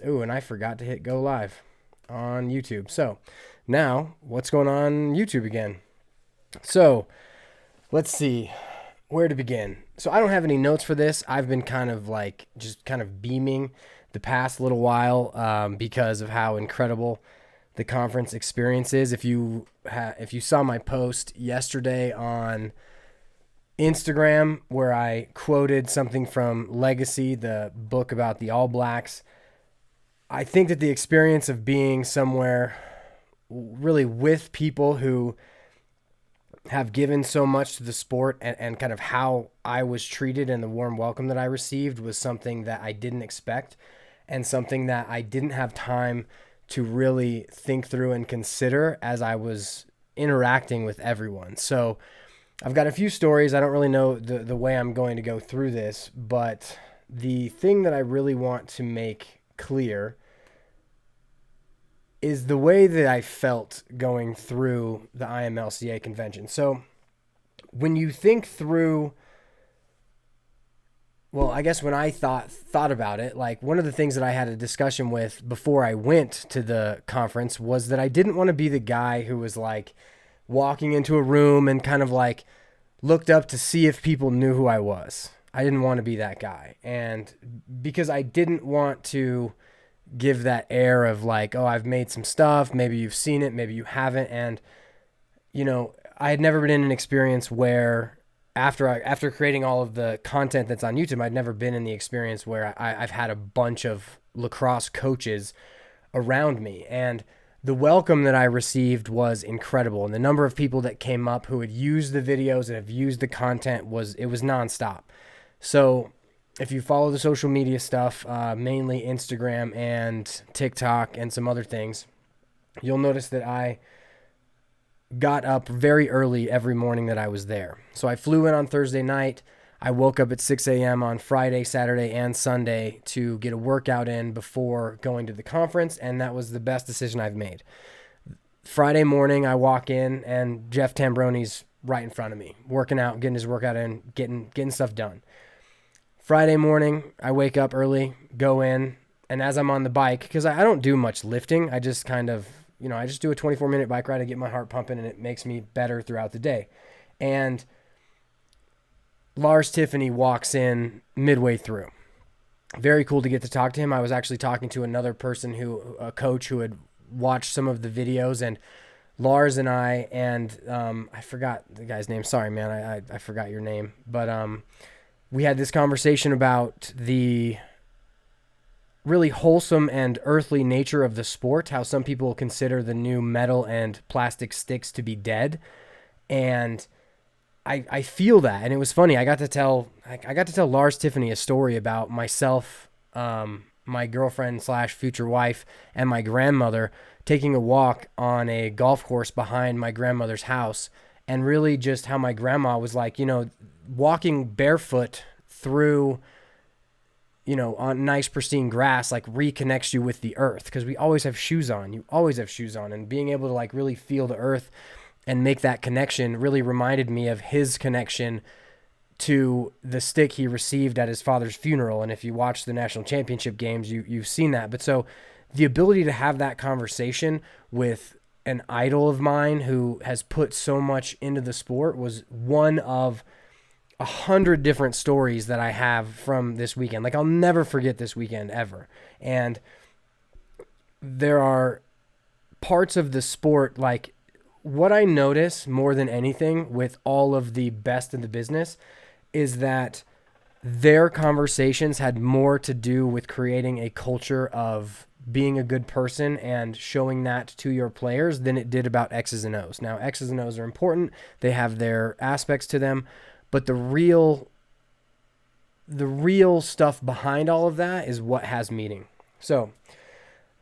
Ooh, and I forgot to hit go live on YouTube. So now what's going on YouTube again? So let's see where to begin. So I don't have any notes for this. I've been kind of like just kind of beaming the past little while because of how incredible the conference experience is. If you saw my post yesterday on Instagram where I quoted something from Legacy, the book about the All Blacks, I think that the experience of being somewhere really with people who have given so much to the sport and kind of how I was treated and the warm welcome that I received was something that I didn't expect and something that I didn't have time to really think through and consider as I was interacting with everyone. So I've got a few stories. I don't really know the way I'm going to go through this, but the thing that I really want to make clear is the way that I felt going through the IMLCA convention. So when you think through, well, I guess when I thought about it, like one of the things that I had a discussion with before I went to the conference was that I didn't want to be the guy who was like walking into a room and kind of like looked up to see if people knew who I was. I didn't want to be that guy. And because I didn't want to give that air of like, oh, I've made some stuff. Maybe you've seen it. Maybe you haven't. And, you know, I had never been in an experience where after creating all of the content that's on YouTube, I'd never been in the experience where I've had a bunch of lacrosse coaches around me. And the welcome that I received was incredible. And the number of people that came up who had used the videos and have used the content was nonstop. So if you follow the social media stuff, mainly Instagram and TikTok and some other things, you'll notice that I got up very early every morning that I was there. So I flew in on Thursday night. I woke up at 6 a.m. on Friday, Saturday, and Sunday to get a workout in before going to the conference, and that was the best decision I've made. Friday morning, I walk in, and Jeff Tambroni's right in front of me, working out, getting his workout in, getting stuff done. Friday morning, I wake up early, go in, and as I'm on the bike, because I don't do much lifting, I just kind of, I just do a 24-minute bike ride to get my heart pumping, and it makes me better throughout the day. And Lars Tiffany walks in midway through. Very cool to get to talk to him. I was actually talking to another person a coach who had watched some of the videos, and Lars and I, and I forgot the guy's name. Sorry, man, I forgot your name. But we had this conversation about the really wholesome and earthly nature of the sport, how some people consider the new metal and plastic sticks to be dead. And I feel that. And it was funny. I got to tell Lars Tiffany a story about myself, my girlfriend / future wife, and my grandmother taking a walk on a golf course behind my grandmother's house, and really just how my grandma was like, walking barefoot through, on nice pristine grass, like reconnects you with the earth, because we always have shoes on. You always have shoes on, and being able to like really feel the earth and make that connection really reminded me of his connection to the stick he received at his father's funeral. And if you watch the national championship games, you've seen that. But so the ability to have that conversation with an idol of mine who has put so much into the sport was one of 100 different stories that I have from this weekend. Like, I'll never forget this weekend ever. And there are parts of the sport, like what I notice more than anything with all of the best in the business is that their conversations had more to do with creating a culture of being a good person and showing that to your players than it did about X's and O's. Now, X's and O's are important. They have their aspects to them, but the real stuff behind all of that is what has meaning. So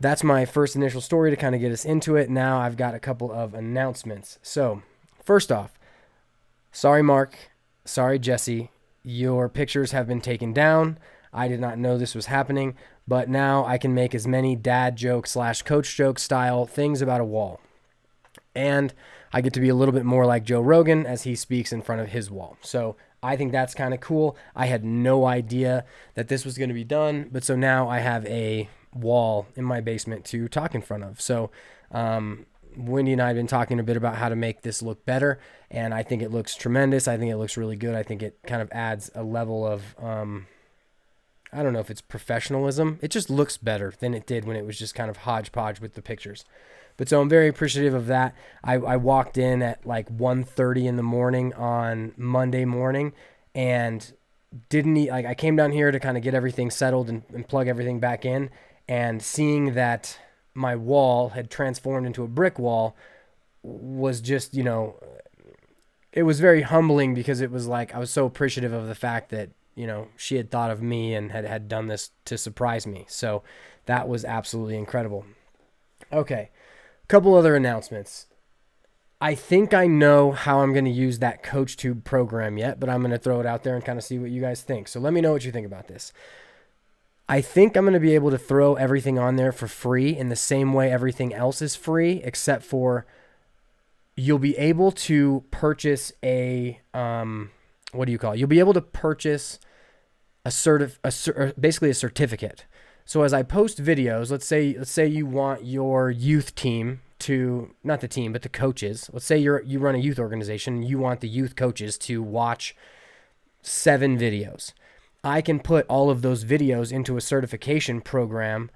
that's my first initial story to kind of get us into it. Now I've got a couple of announcements. So first off, sorry, Mark. Sorry, Jesse. Your pictures have been taken down. I did not know this was happening, but now I can make as many dad joke / coach joke style things about a wall. And I get to be a little bit more like Joe Rogan as he speaks in front of his wall. So I think that's kind of cool. I had no idea that this was going to be done, but so now I have a wall in my basement to talk in front of. So Wendy and I have been talking a bit about how to make this look better, and I think it looks tremendous. I think it looks really good. I think it kind of adds a level of, I don't know if it's professionalism. It just looks better than it did when it was just kind of hodgepodge with the pictures. But so I'm very appreciative of that. I walked in at like 1:30 in the morning on Monday morning and didn't eat, like I came down here to kind of get everything settled and plug everything back in, and seeing that my wall had transformed into a brick wall was just, it was very humbling, because it was like I was so appreciative of the fact that, she had thought of me and had done this to surprise me. So that was absolutely incredible. Okay. Couple other announcements. I think I know how I'm going to use that CoachTube program yet, but I'm going to throw it out there and kind of see what you guys think. So let me know what you think about this. I think I'm going to be able to throw everything on there for free in the same way everything else is free, except for you'll be able to purchase a, You'll be able to purchase basically a certificate. So as I post videos, let's say you want your youth team to, not the team, but the coaches. Let's say you run a youth organization. You want the youth coaches to watch 7 videos. I can put all of those videos into a certification program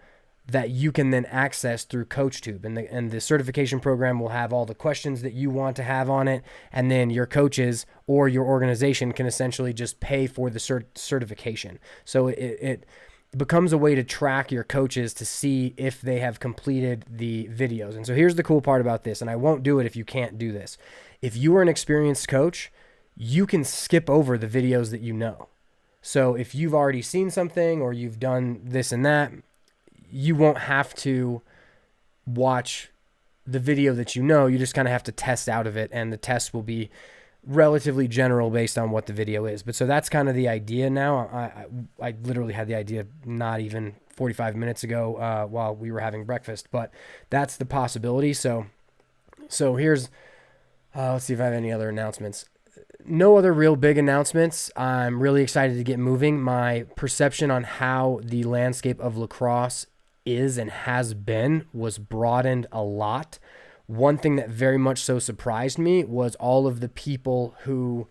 that you can then access through CoachTube. And the certification program will have all the questions that you want to have on it. And then your coaches or your organization can essentially just pay for the certification. So it becomes a way to track your coaches to see if they have completed the videos. And so here's the cool part about this, and I won't do it if you can't do this. If you are an experienced coach, you can skip over the videos that you know. So if you've already seen something or you've done this and that, you won't have to watch the video that you know. You just kind of have to test out of it, and the test will be relatively general based on what the video is. But so that's kind of the idea now. I literally had the idea not even 45 minutes ago while we were having breakfast, but that's the possibility. So here's, let's see if I have any other announcements. No other real big announcements. I'm really excited to get moving. My perception on how the landscape of lacrosse is and has been was broadened a lot. One thing that very much so surprised me was all of the people who,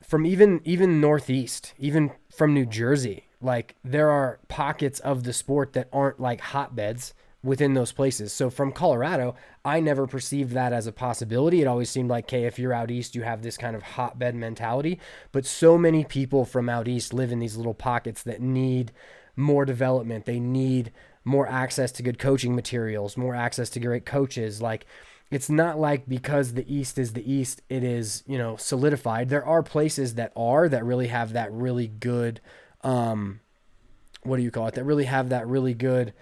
from even Northeast, even from New Jersey, like there are pockets of the sport that aren't like hotbeds within those places. So from Colorado, I never perceived that as a possibility. It always seemed like, okay, if you're out east, you have this kind of hotbed mentality. But so many people from out east live in these little pockets that need more development. They need more access to good coaching materials, more access to great coaches. Like, it's not like because the East is the East, it is, solidified. There are places that really have that really good, that really have that really good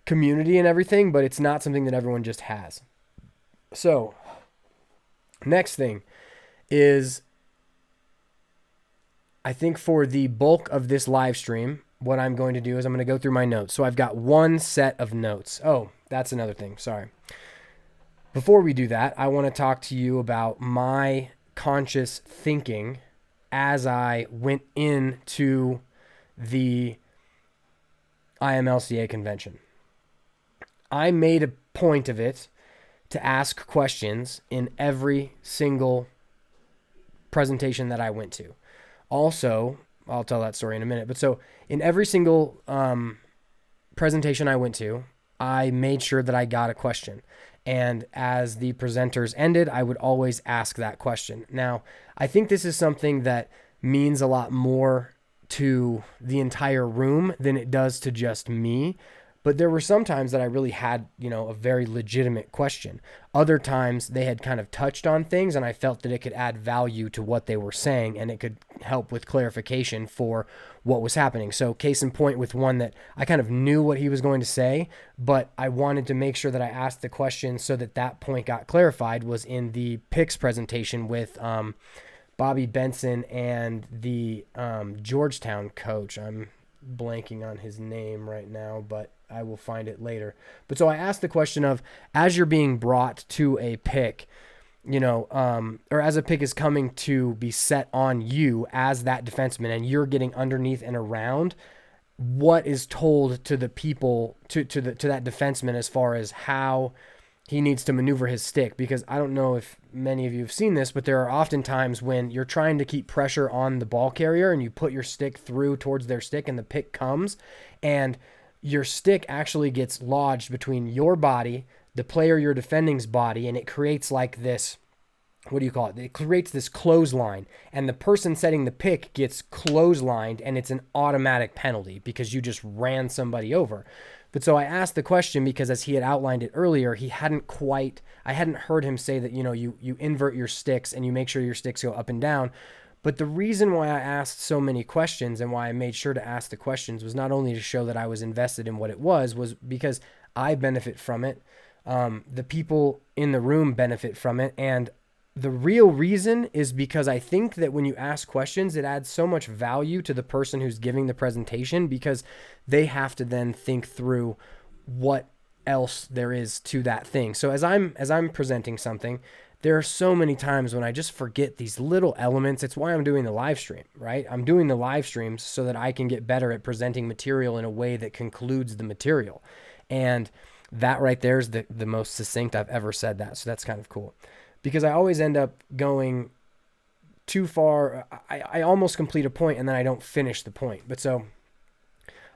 community and everything, but it's not something that everyone just has. So next thing is, I think for the bulk of this live stream, what I'm going to do is I'm going to go through my notes. So I've got one set of notes. Oh, that's another thing. Sorry. Before we do that, I want to talk to you about my conscious thinking as I went into the IMLCA convention. I made a point of it to ask questions in every single presentation that I went to. Also, I'll tell that story in a minute. But so in every single presentation I went to, I made sure that I got a question. And as the presenters ended, I would always ask that question. Now, I think this is something that means a lot more to the entire room than it does to just me. But there were some times that I really had, a very legitimate question. Other times they had kind of touched on things and I felt that it could add value to what they were saying and it could help with clarification for what was happening. So case in point with one that I kind of knew what he was going to say, but I wanted to make sure that I asked the question so that that point got clarified, was in the PICS presentation with Bobby Benson and the Georgetown coach. I'm blanking on his name right now, but I will find it later. But so I asked the question of, as you're being brought to a pick, or as a pick is coming to be set on you as that defenseman and you're getting underneath and around, what is told to the people, to that defenseman, as far as how he needs to maneuver his stick. Because I don't know if many of you have seen this, but there are often times when you're trying to keep pressure on the ball carrier and you put your stick through towards their stick and the pick comes, and your stick actually gets lodged between your body, the player you're defending's body, and it creates like this, what do you call it? It creates this clothesline, and the person setting the pick gets clotheslined, and it's an automatic penalty because you just ran somebody over. But so I asked the question because, as he had outlined it earlier, I hadn't heard him say that, you invert your sticks and you make sure your sticks go up and down. But the reason why I asked so many questions and why I made sure to ask the questions was not only to show that I was invested in what it was because I benefit from it. The people in the room benefit from it. And the real reason is because I think that when you ask questions, it adds so much value to the person who's giving the presentation, because they have to then think through what else there is to that thing. So as I'm presenting something, there are so many times when I just forget these little elements. It's why I'm doing the live stream, right? I'm doing the live streams so that I can get better at presenting material in a way that concludes the material. And that right there is the most succinct I've ever said that. So that's kind of cool. Because I always end up going too far. I almost complete a point and then I don't finish the point. But so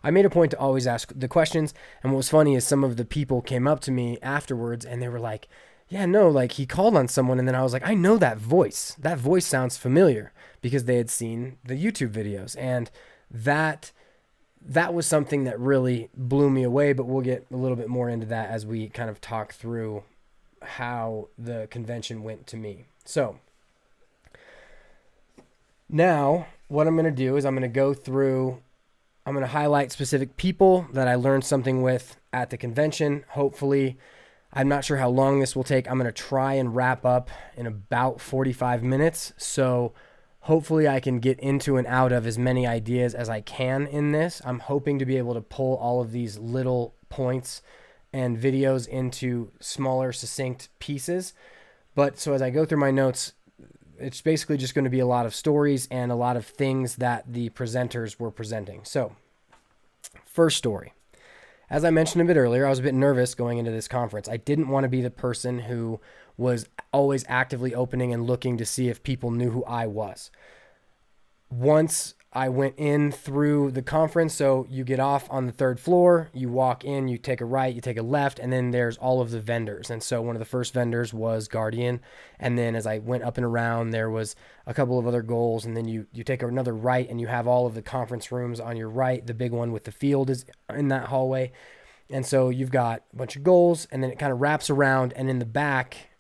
I made a point to always ask the questions. And what was funny is some of the people came up to me afterwards and they were like, yeah, no, like he called on someone. And then I was like, I know that voice. That voice sounds familiar, because they had seen the YouTube videos. And that was something that really blew me away. But we'll get a little bit more into that as we kind of talk through how the convention went to me. So now what I'm going to do is I'm going to highlight specific people that I learned something with at the convention. Hopefully, I'm not sure how long this will take. I'm going to try and wrap up in about 45 minutes. So hopefully I can get into and out of as many ideas as I can in this. I'm hoping to be able to pull all of these little points and videos into smaller, succinct pieces. But so as I go through my notes, it's basically just going to be a lot of stories and a lot of things that the presenters were presenting. So first story. As I mentioned a bit earlier, I was a bit nervous going into this conference. I didn't want to be the person who was always actively opening and looking to see if people knew who I was. Once I went in through the conference, so you get off on the third floor, you walk in, you take a right, you take a left, and then there's all of the vendors. And so one of the first vendors was Guardian. And then as I went up and around, there was a couple of other goals. And then you take another right and you have all of the conference rooms on your right. The big one with the field is in that hallway. And so you've got a bunch of goals, and then it kind of wraps around. And in the back,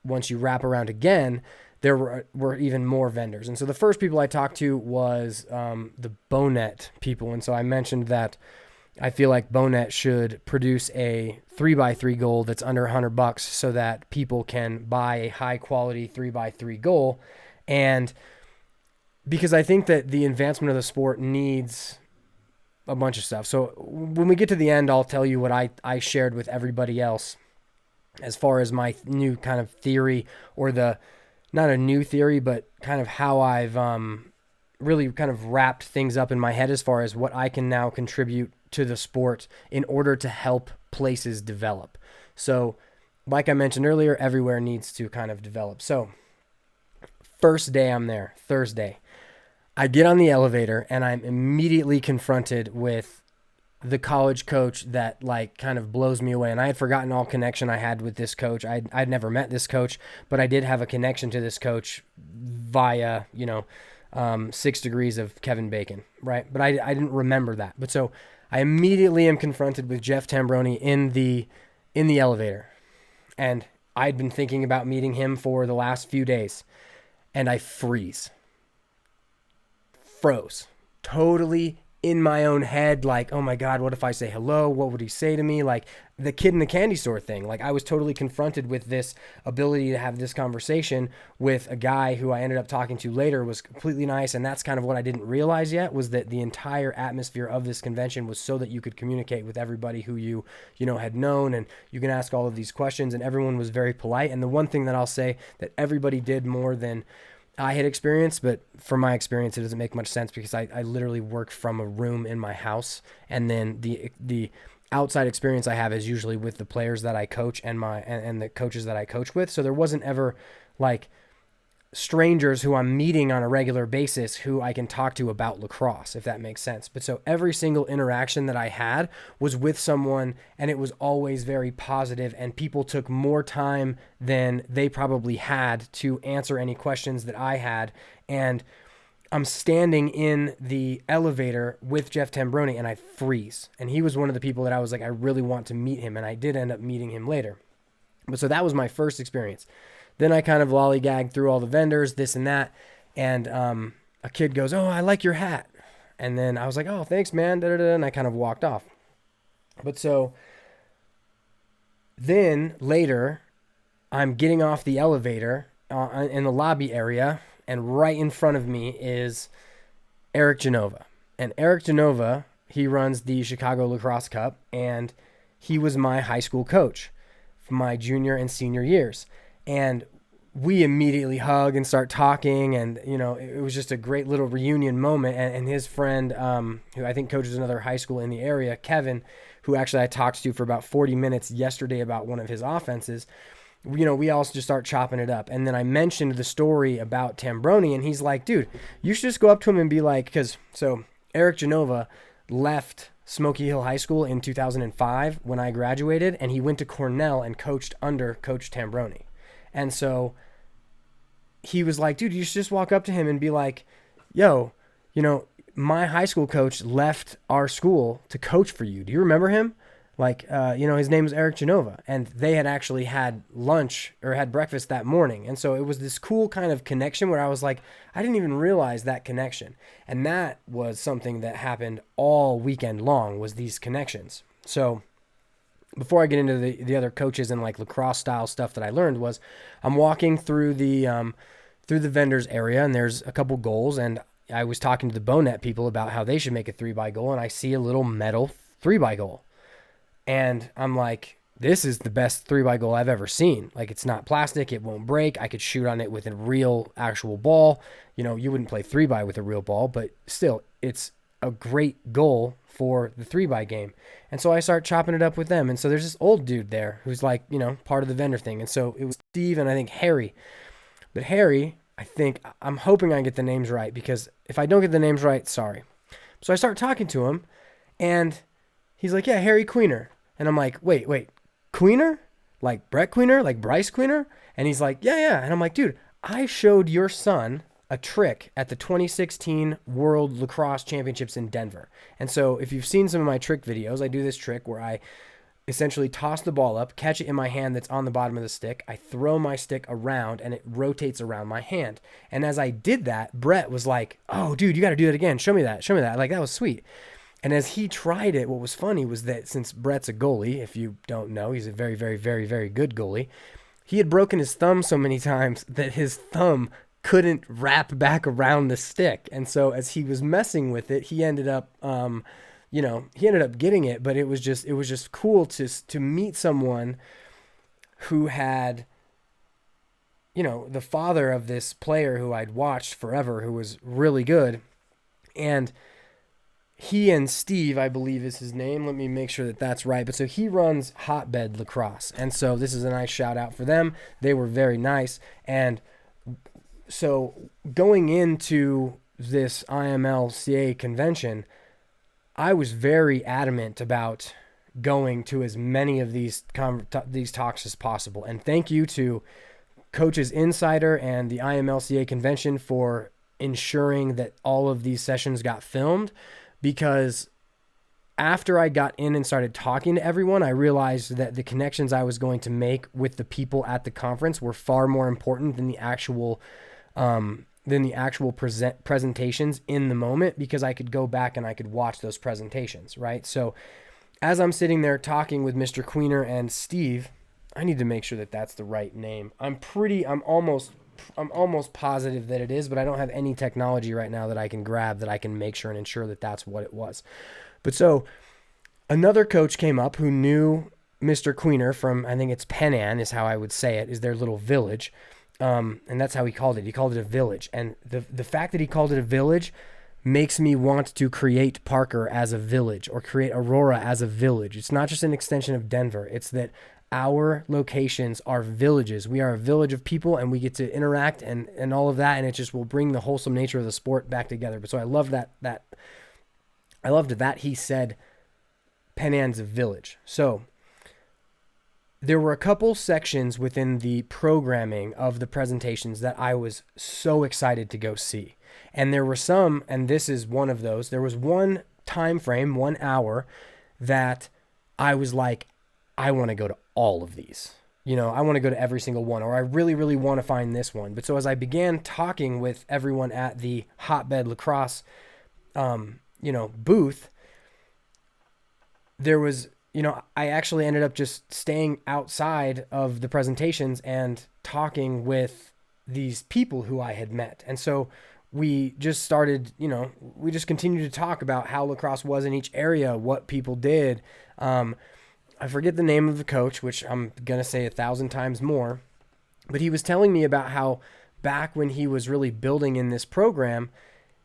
once you wrap around again, there were even more vendors. And so the first people I talked to was the Bonet people. And so I mentioned that I feel like Bonet should produce a 3x3 goal that's under $100 so that people can buy a high quality 3x3 goal. And because I think that the advancement of the sport needs a bunch of stuff. So when we get to the end, I'll tell you what I shared with everybody else as far as my new kind of theory, or not a new theory, but kind of how I've really kind of wrapped things up in my head as far as what I can now contribute to the sport in order to help places develop. So like I mentioned earlier, everywhere needs to kind of develop. So first day I'm there, Thursday, I get on the elevator and I'm immediately confronted with the college coach that like kind of blows me away. And I had forgotten all connection I had with this coach. I'd never met this coach, but I did have a connection to this coach via, 6 Degrees of Kevin Bacon, right? But I didn't remember that. But so I immediately am confronted with Jeff Tambroni in the elevator. And I'd been thinking about meeting him for the last few days, and I froze. Totally in my own head, like, oh my God, what if I say hello? What would he say to me? Like the kid in the candy store thing. Like I was totally confronted with this ability to have this conversation with a guy who I ended up talking to later, was completely nice. And that's kind of what I didn't realize yet, was that the entire atmosphere of this convention was so that you could communicate with everybody who you had known, and you can ask all of these questions, and everyone was very polite. And the one thing that I'll say that everybody did more than I had experienced, but from my experience, it doesn't make much sense because I literally work from a room in my house, and then the outside experience I have is usually with the players that I coach and the coaches that I coach with. So there wasn't ever like strangers who I'm meeting on a regular basis who I can talk to about lacrosse, if that makes sense. But so every single interaction that I had was with someone, and it was always very positive, and people took more time than they probably had to answer any questions that I had. And I'm standing in the elevator with Jeff Tambroni, and I freeze. And he was one of the people that I was like, I really want to meet him, and I did end up meeting him later. But so that was my first experience. Then I kind of lollygagged through all the vendors, this and that. And a kid goes, "Oh, I like your hat." And then I was like, "Oh, thanks, man." Da, da, da, and I kind of walked off. But so then later, I'm getting off the elevator in the lobby area. And right in front of me is Eric Genova. And Eric Genova, he runs the Chicago Lacrosse Cup. And he was my high school coach for my junior and senior years. And we immediately hug and start talking, and it was just a great little reunion moment. And his friend, who I think coaches another high school in the area, Kevin, who actually I talked to for about 40 minutes yesterday about one of his offenses, we all just start chopping it up. And then I mentioned the story about Tambroni, and he's like, "Dude, you should just go up to him and be like," so Eric Genova left Smoky Hill High School in 2005 when I graduated, and he went to Cornell and coached under Coach Tambroni. And so he was like, "Dude, you should just walk up to him and be like, yo, my high school coach left our school to coach for you. Do you remember him? Like, his name was Eric Genova." And they had actually had lunch or had breakfast that morning. And so it was this cool kind of connection where I was like, I didn't even realize that connection. And that was something that happened all weekend long, was these connections. So before I get into the other coaches and like lacrosse style stuff that I learned, was I'm walking through the vendors area, and there's a couple goals, and I was talking to the Bonet people about how they should make a 3x goal, and I see a little metal 3x goal. And I'm like, this is the best 3x goal I've ever seen. Like, it's not plastic, it won't break. I could shoot on it with a real actual ball. You wouldn't play 3x with a real ball, but still, it's a great goal for the 3x game. And so I start chopping it up with them. And so there's this old dude there who's like, part of the vendor thing. And so it was Steve and I think Harry. But Harry, I'm hoping I get the names right, because if I don't get the names right, sorry. So I start talking to him, and he's like, "Yeah, Harry Queener." And I'm like, wait, Queener? Like Brett Queener? Like Bryce Queener? And he's like, yeah. And I'm like, "Dude, I showed your son a trick at the 2016 World Lacrosse Championships in Denver." And so if you've seen some of my trick videos, I do this trick where I essentially toss the ball up, catch it in my hand that's on the bottom of the stick. I throw my stick around, and it rotates around my hand. And as I did that, Brett was like, "Oh, dude, you got to do it again. Show me that. Like, that was sweet." And as he tried it, what was funny was that since Brett's a goalie, if you don't know, he's a very, very, very, very good goalie. He had broken his thumb so many times that his thumb couldn't wrap back around the stick. And so as he was messing with it, he ended up, getting it. But it was just cool to meet someone who had, the father of this player who I'd watched forever, who was really good. And he and Steve, I believe is his name. Let me make sure that that's right. But so he runs Hotbed Lacrosse. And so this is a nice shout out for them. They were very nice. And so going into this IMLCA convention, I was very adamant about going to as many of these talks as possible. And thank you to Coaches Insider and the IMLCA convention for ensuring that all of these sessions got filmed. Because after I got in and started talking to everyone, I realized that the connections I was going to make with the people at the conference were far more important than the actual presentations in the moment, because I could go back and I could watch those presentations, right? So as I'm sitting there talking with Mr. Queener and Steve, I need to make sure that that's the right name. I'm almost positive that it is, but I don't have any technology right now that I can grab that I can make sure and ensure that that's what it was. But so another coach came up who knew Mr. Queener from, I think it's Penn An is how I would say it, is their little village. And that's how he called it. He called it a village. And the fact that he called it a village makes me want to create Parker as a village, or create Aurora as a village. It's not just an extension of Denver. It's that our locations are villages. We are a village of people, and we get to interact and all of that, and it just will bring the wholesome nature of the sport back together. But so I love that I loved that he said Penn Ann's a village. So there were a couple sections within the programming of the presentations that I was so excited to go see. And there were some, and this is one of those, there was one time frame, 1 hour, that I was like, I want to go to all of these. You know, I want to go to every single one, or I really, really want to find this one. But so as I began talking with everyone at the Hotbed Lacrosse, booth, there was, I actually ended up just staying outside of the presentations and talking with these people who I had met. And so we just started, we just continued to talk about how lacrosse was in each area, what people did. I forget the name of the coach, which I'm going to say 1,000 times more, but he was telling me about how back when he was really building in this program,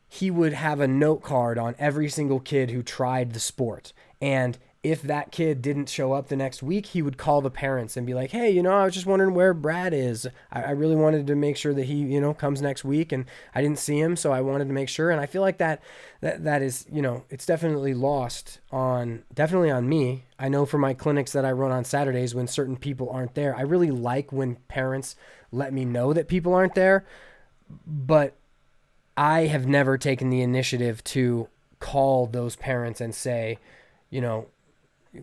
he would have a note card on every single kid who tried the sport. And if that kid didn't show up the next week, he would call the parents and be like, hey, I was just wondering where Brad is. I really wanted to make sure that he, comes next week, and I didn't see him, so I wanted to make sure. And I feel like that is, it's definitely definitely on me. I know for my clinics that I run on Saturdays, when certain people aren't there, I really like when parents let me know that people aren't there, but I have never taken the initiative to call those parents and say,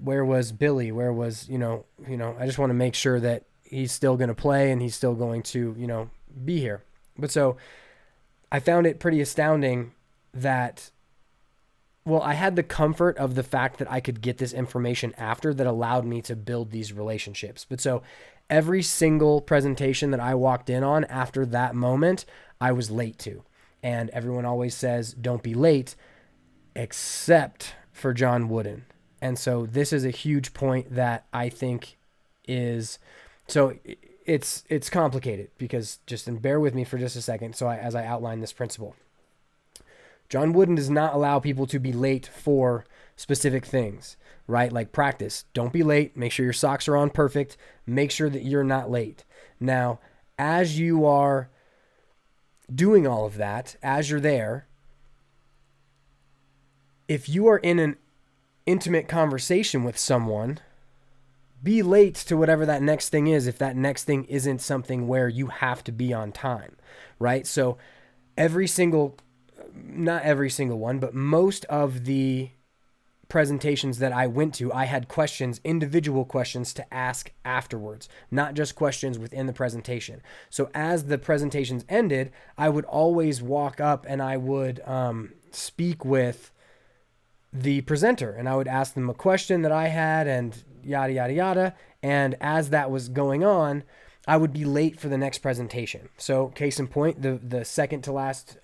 where was Billy? Where was, I just want to make sure that he's still going to play and he's still going to, be here. But so I found it pretty astounding that, I had the comfort of the fact that I could get this information after that allowed me to build these relationships. But so every single presentation that I walked in on after that moment, I was late to. And everyone always says, don't be late, except for John Wooden. And so this is a huge point that I think is, so it's complicated, because and bear with me for just a second. So as I outline this principle, John Wooden does not allow people to be late for specific things, right? Like practice, don't be late. Make sure your socks are on perfect. Make sure that you're not late. Now, as you are doing all of that, as you're there, if you are in an intimate conversation with someone, be late to whatever that next thing is, if that next thing isn't something where you have to be on time, right? So not every single one, but most of the presentations that I went to, I had individual questions to ask afterwards, not just questions within the presentation. So as the presentations ended, I would always walk up and I would speak with the presenter, and I would ask them a question that I had, and yada, yada, yada. And as that was going on, I would be late for the next presentation. So case in point, the second to last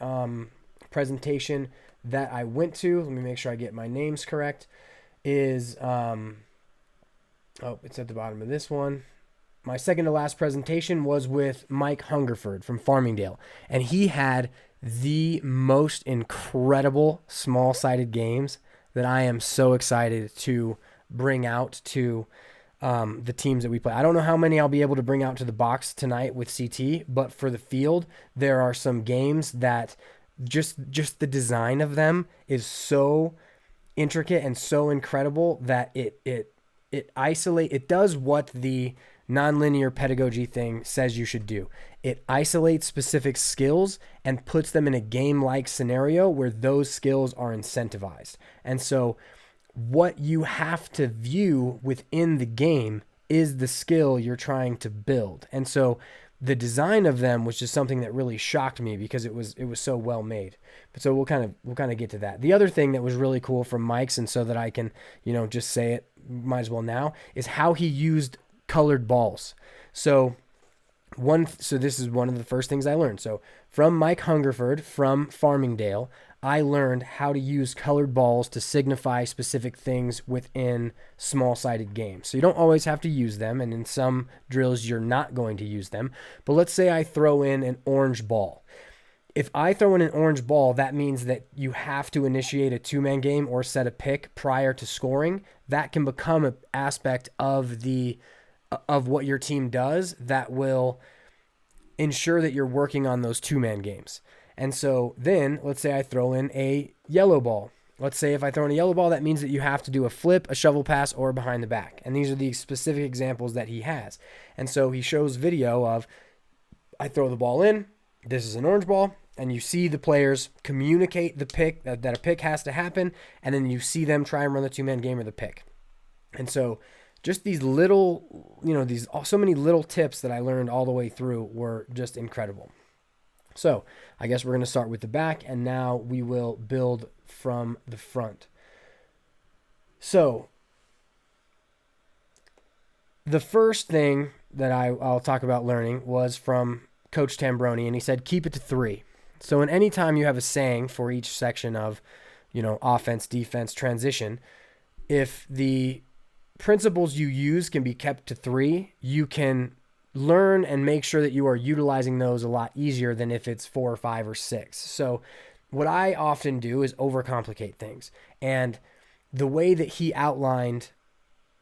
presentation that I went to, let me make sure I get my names correct, is, it's at the bottom of this one. My second to last presentation was with Mike Hungerford from Farmingdale, and he had the most incredible small-sided games that I am so excited to bring out to the teams that we play. I don't know how many I'll be able to bring out to the box tonight with CT, but for the field, there are some games that just the design of them is so intricate and so incredible that it does what the nonlinear pedagogy thing says you should do. It isolates specific skills and puts them in a game-like scenario where those skills are incentivized. And so what you have to view within the game is the skill you're trying to build. And so the design of them was just something that really shocked me because it was so well made. But so we'll kind of get to that. The other thing that was really cool from Mike's, and so that I can, just say it, might as well now, is how he used colored balls. So this is one of the first things I learned. So from Mike Hungerford from Farmingdale, I learned how to use colored balls to signify specific things within small-sided games. So you don't always have to use them, and in some drills you're not going to use them. But let's say I throw in an orange ball. If I throw in an orange ball, that means that you have to initiate a two-man game or set a pick prior to scoring. That can become an aspect of what your team does that will ensure that you're working on those two-man games. And so then let's say I throw in a yellow ball. Let's say if I throw in a yellow ball, that means that you have to do a flip, a shovel pass, or behind the back. And these are the specific examples that he has. And so he shows video of, I throw the ball in, this is an orange ball, and you see the players communicate the pick, that a pick has to happen, and then you see them try and run the two-man game or the pick. And so just these little, so many little tips that I learned all the way through were just incredible. So I guess we're going to start with the back, and now we will build from the front. So the first thing that I'll talk about learning was from Coach Tambroni, and he said, keep it to 3. So in any time you have a saying for each section of, offense, defense, transition, if the principles you use can be kept to 3, you can learn and make sure that you are utilizing those a lot easier than if it's 4 or 5 or 6. So what I often do is overcomplicate things. And the way that he outlined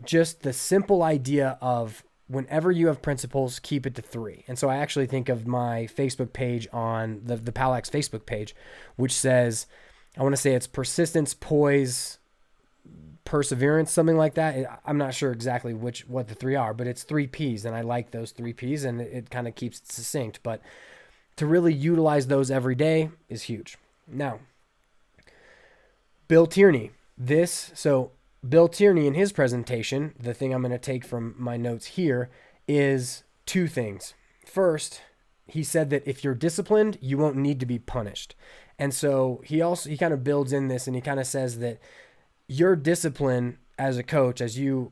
just the simple idea of whenever you have principles, keep it to 3. And so I actually think of my Facebook page on the POWLAX Facebook page, which says, I want to say it's persistence, poise, perseverance, something like that. I'm not sure exactly what the 3 are, but it's 3 P's, and I like those 3 P's, and it kind of keeps it succinct. But to really utilize those every day is huge. Now, Bill Tierney. Bill Tierney in his presentation, the thing I'm going to take from my notes here is 2 things. First, he said that if you're disciplined, you won't need to be punished. And so he kind of builds in this, and he kind of says that your discipline as a coach, as you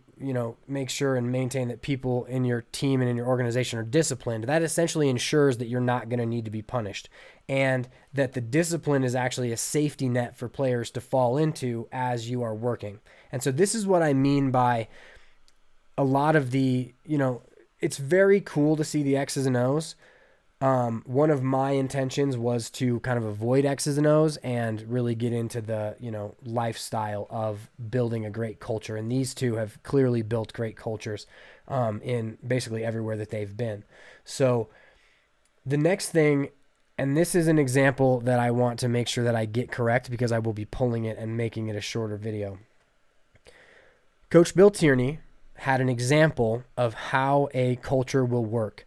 make sure and maintain that people in your team and in your organization are disciplined, that essentially ensures that you're not going to need to be punished, and that the discipline is actually a safety net for players to fall into as you are working. And so this is what I mean by a lot of the, it's very cool to see the X's and O's. One of my intentions was to kind of avoid X's and O's and really get into the, lifestyle of building a great culture. And these two have clearly built great cultures in basically everywhere that they've been. So the next thing, and this is an example that I want to make sure that I get correct because I will be pulling it and making it a shorter video. Coach Bill Tierney had an example of how a culture will work.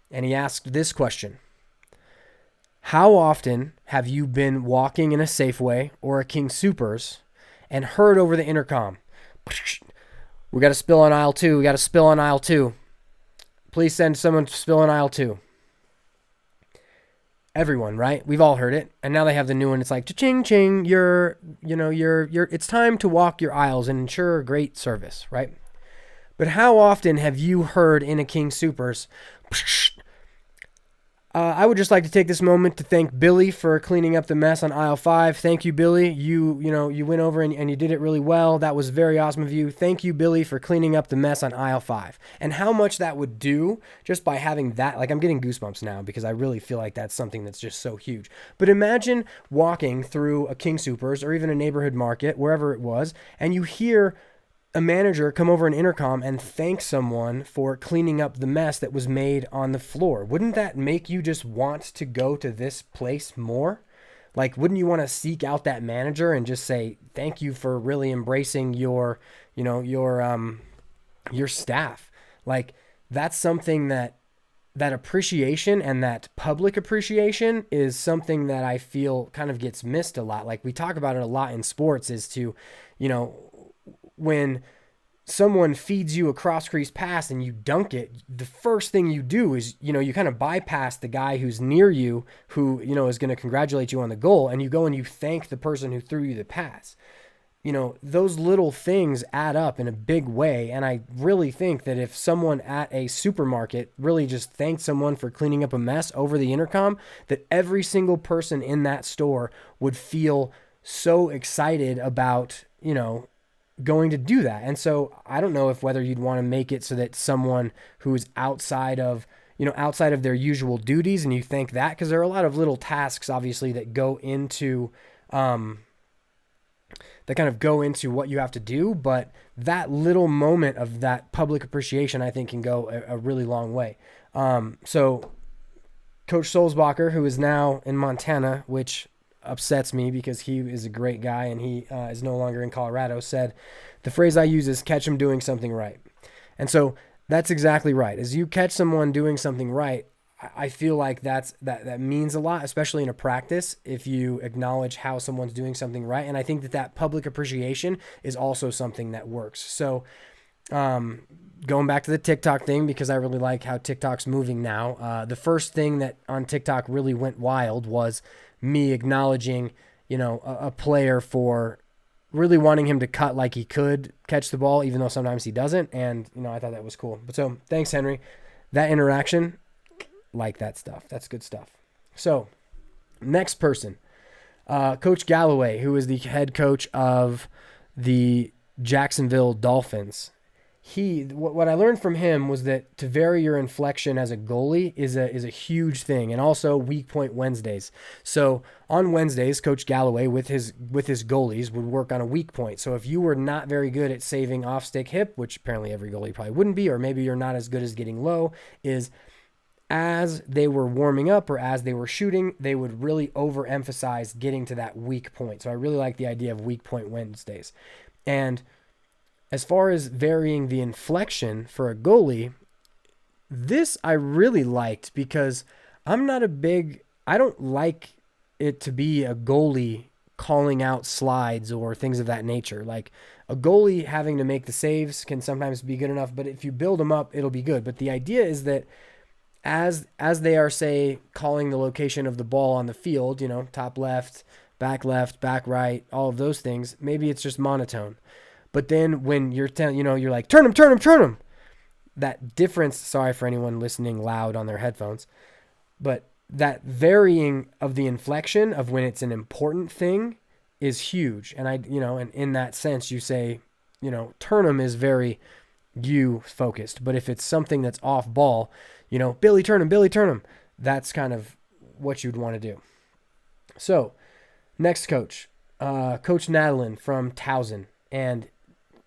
And he asked this question: how often have you been walking in a Safeway or a King Soopers and heard over the intercom, we got to spill on aisle 2, we got to spill on aisle 2. Please send someone to spill on aisle 2. Everyone, right? We've all heard it. And now they have the new one. It's like, cha-ching, ching, it's time to walk your aisles and ensure great service, right? But how often have you heard in a King Soopers, I would just like to take this moment to thank Billy for cleaning up the mess on aisle 5. Thank you, Billy. You went over and you did it really well. That was very awesome of you. Thank you, Billy, for cleaning up the mess on aisle 5. And how much that would do just by having that, like I'm getting goosebumps now because I really feel like that's something that's just so huge. But imagine walking through a King Soopers or even a neighborhood market, wherever it was, and you hear a manager come over an intercom and thank someone for cleaning up the mess that was made on the floor. Wouldn't that make you just want to go to this place more? Like, wouldn't you want to seek out that manager and just say, thank you for really embracing your staff? Like, that's something that appreciation and that public appreciation is something that I feel kind of gets missed a lot. Like, we talk about it a lot in sports is to, when someone feeds you a cross-crease pass and you dunk it, the first thing you do is, you kind of bypass the guy who's near you who, is going to congratulate you on the goal, and you go and you thank the person who threw you the pass. those little things add up in a big way. And I really think that if someone at a supermarket really just thanked someone for cleaning up a mess over the intercom, that every single person in that store would feel so excited about, going to do that. And so I don't know if whether you'd want to make it so that someone who's outside of their usual duties, and you thank that, because there are a lot of little tasks obviously that go into, that kind of go into what you have to do. But that little moment of that public appreciation, I think, can go a really long way. So Coach Solzbacher, who is now in Montana, which upsets me because he is a great guy and he is no longer in Colorado, said, the phrase I use is catch him doing something right. And so that's exactly right. As you catch someone doing something right, I feel like that means a lot, especially in a practice, if you acknowledge how someone's doing something right. And I think that public appreciation is also something that works. So going back to the TikTok thing, because I really like how TikTok's moving now. The first thing that on TikTok really went wild was me acknowledging, a player for really wanting him to cut like he could catch the ball, even though sometimes he doesn't. And, I thought that was cool. But so thanks, Henry. That interaction, like that stuff. That's good stuff. So next person, Coach Galloway, who is the head coach of the Jacksonville Dolphins. What I learned from him was that to vary your inflection as a goalie is a huge thing, and also weak point Wednesdays. So on Wednesdays, Coach Galloway with his goalies would work on a weak point. So if you were not very good at saving off stick hip, which apparently every goalie probably wouldn't be, or maybe you're not as good as getting low, is as they were warming up or as they were shooting, they would really overemphasize getting to that weak point. So I really like the idea of weak point Wednesdays. And as far as varying the inflection for a goalie, this I really liked, because I don't like it to be a goalie calling out slides or things of that nature. Like, a goalie having to make the saves can sometimes be good enough, but if you build them up, it'll be good. But the idea is that as they are, say, calling the location of the ball on the field, top left, back right, all of those things, maybe it's just monotone. But then when you're you're like, turn him. That difference, sorry for anyone listening loud on their headphones, but that varying of the inflection of when it's an important thing is huge. And and in that sense, you say, turn him is very you focused. But if it's something that's off ball, Billy turn him, that's kind of what you'd want to do. So next coach, Coach Natalie from Towson. And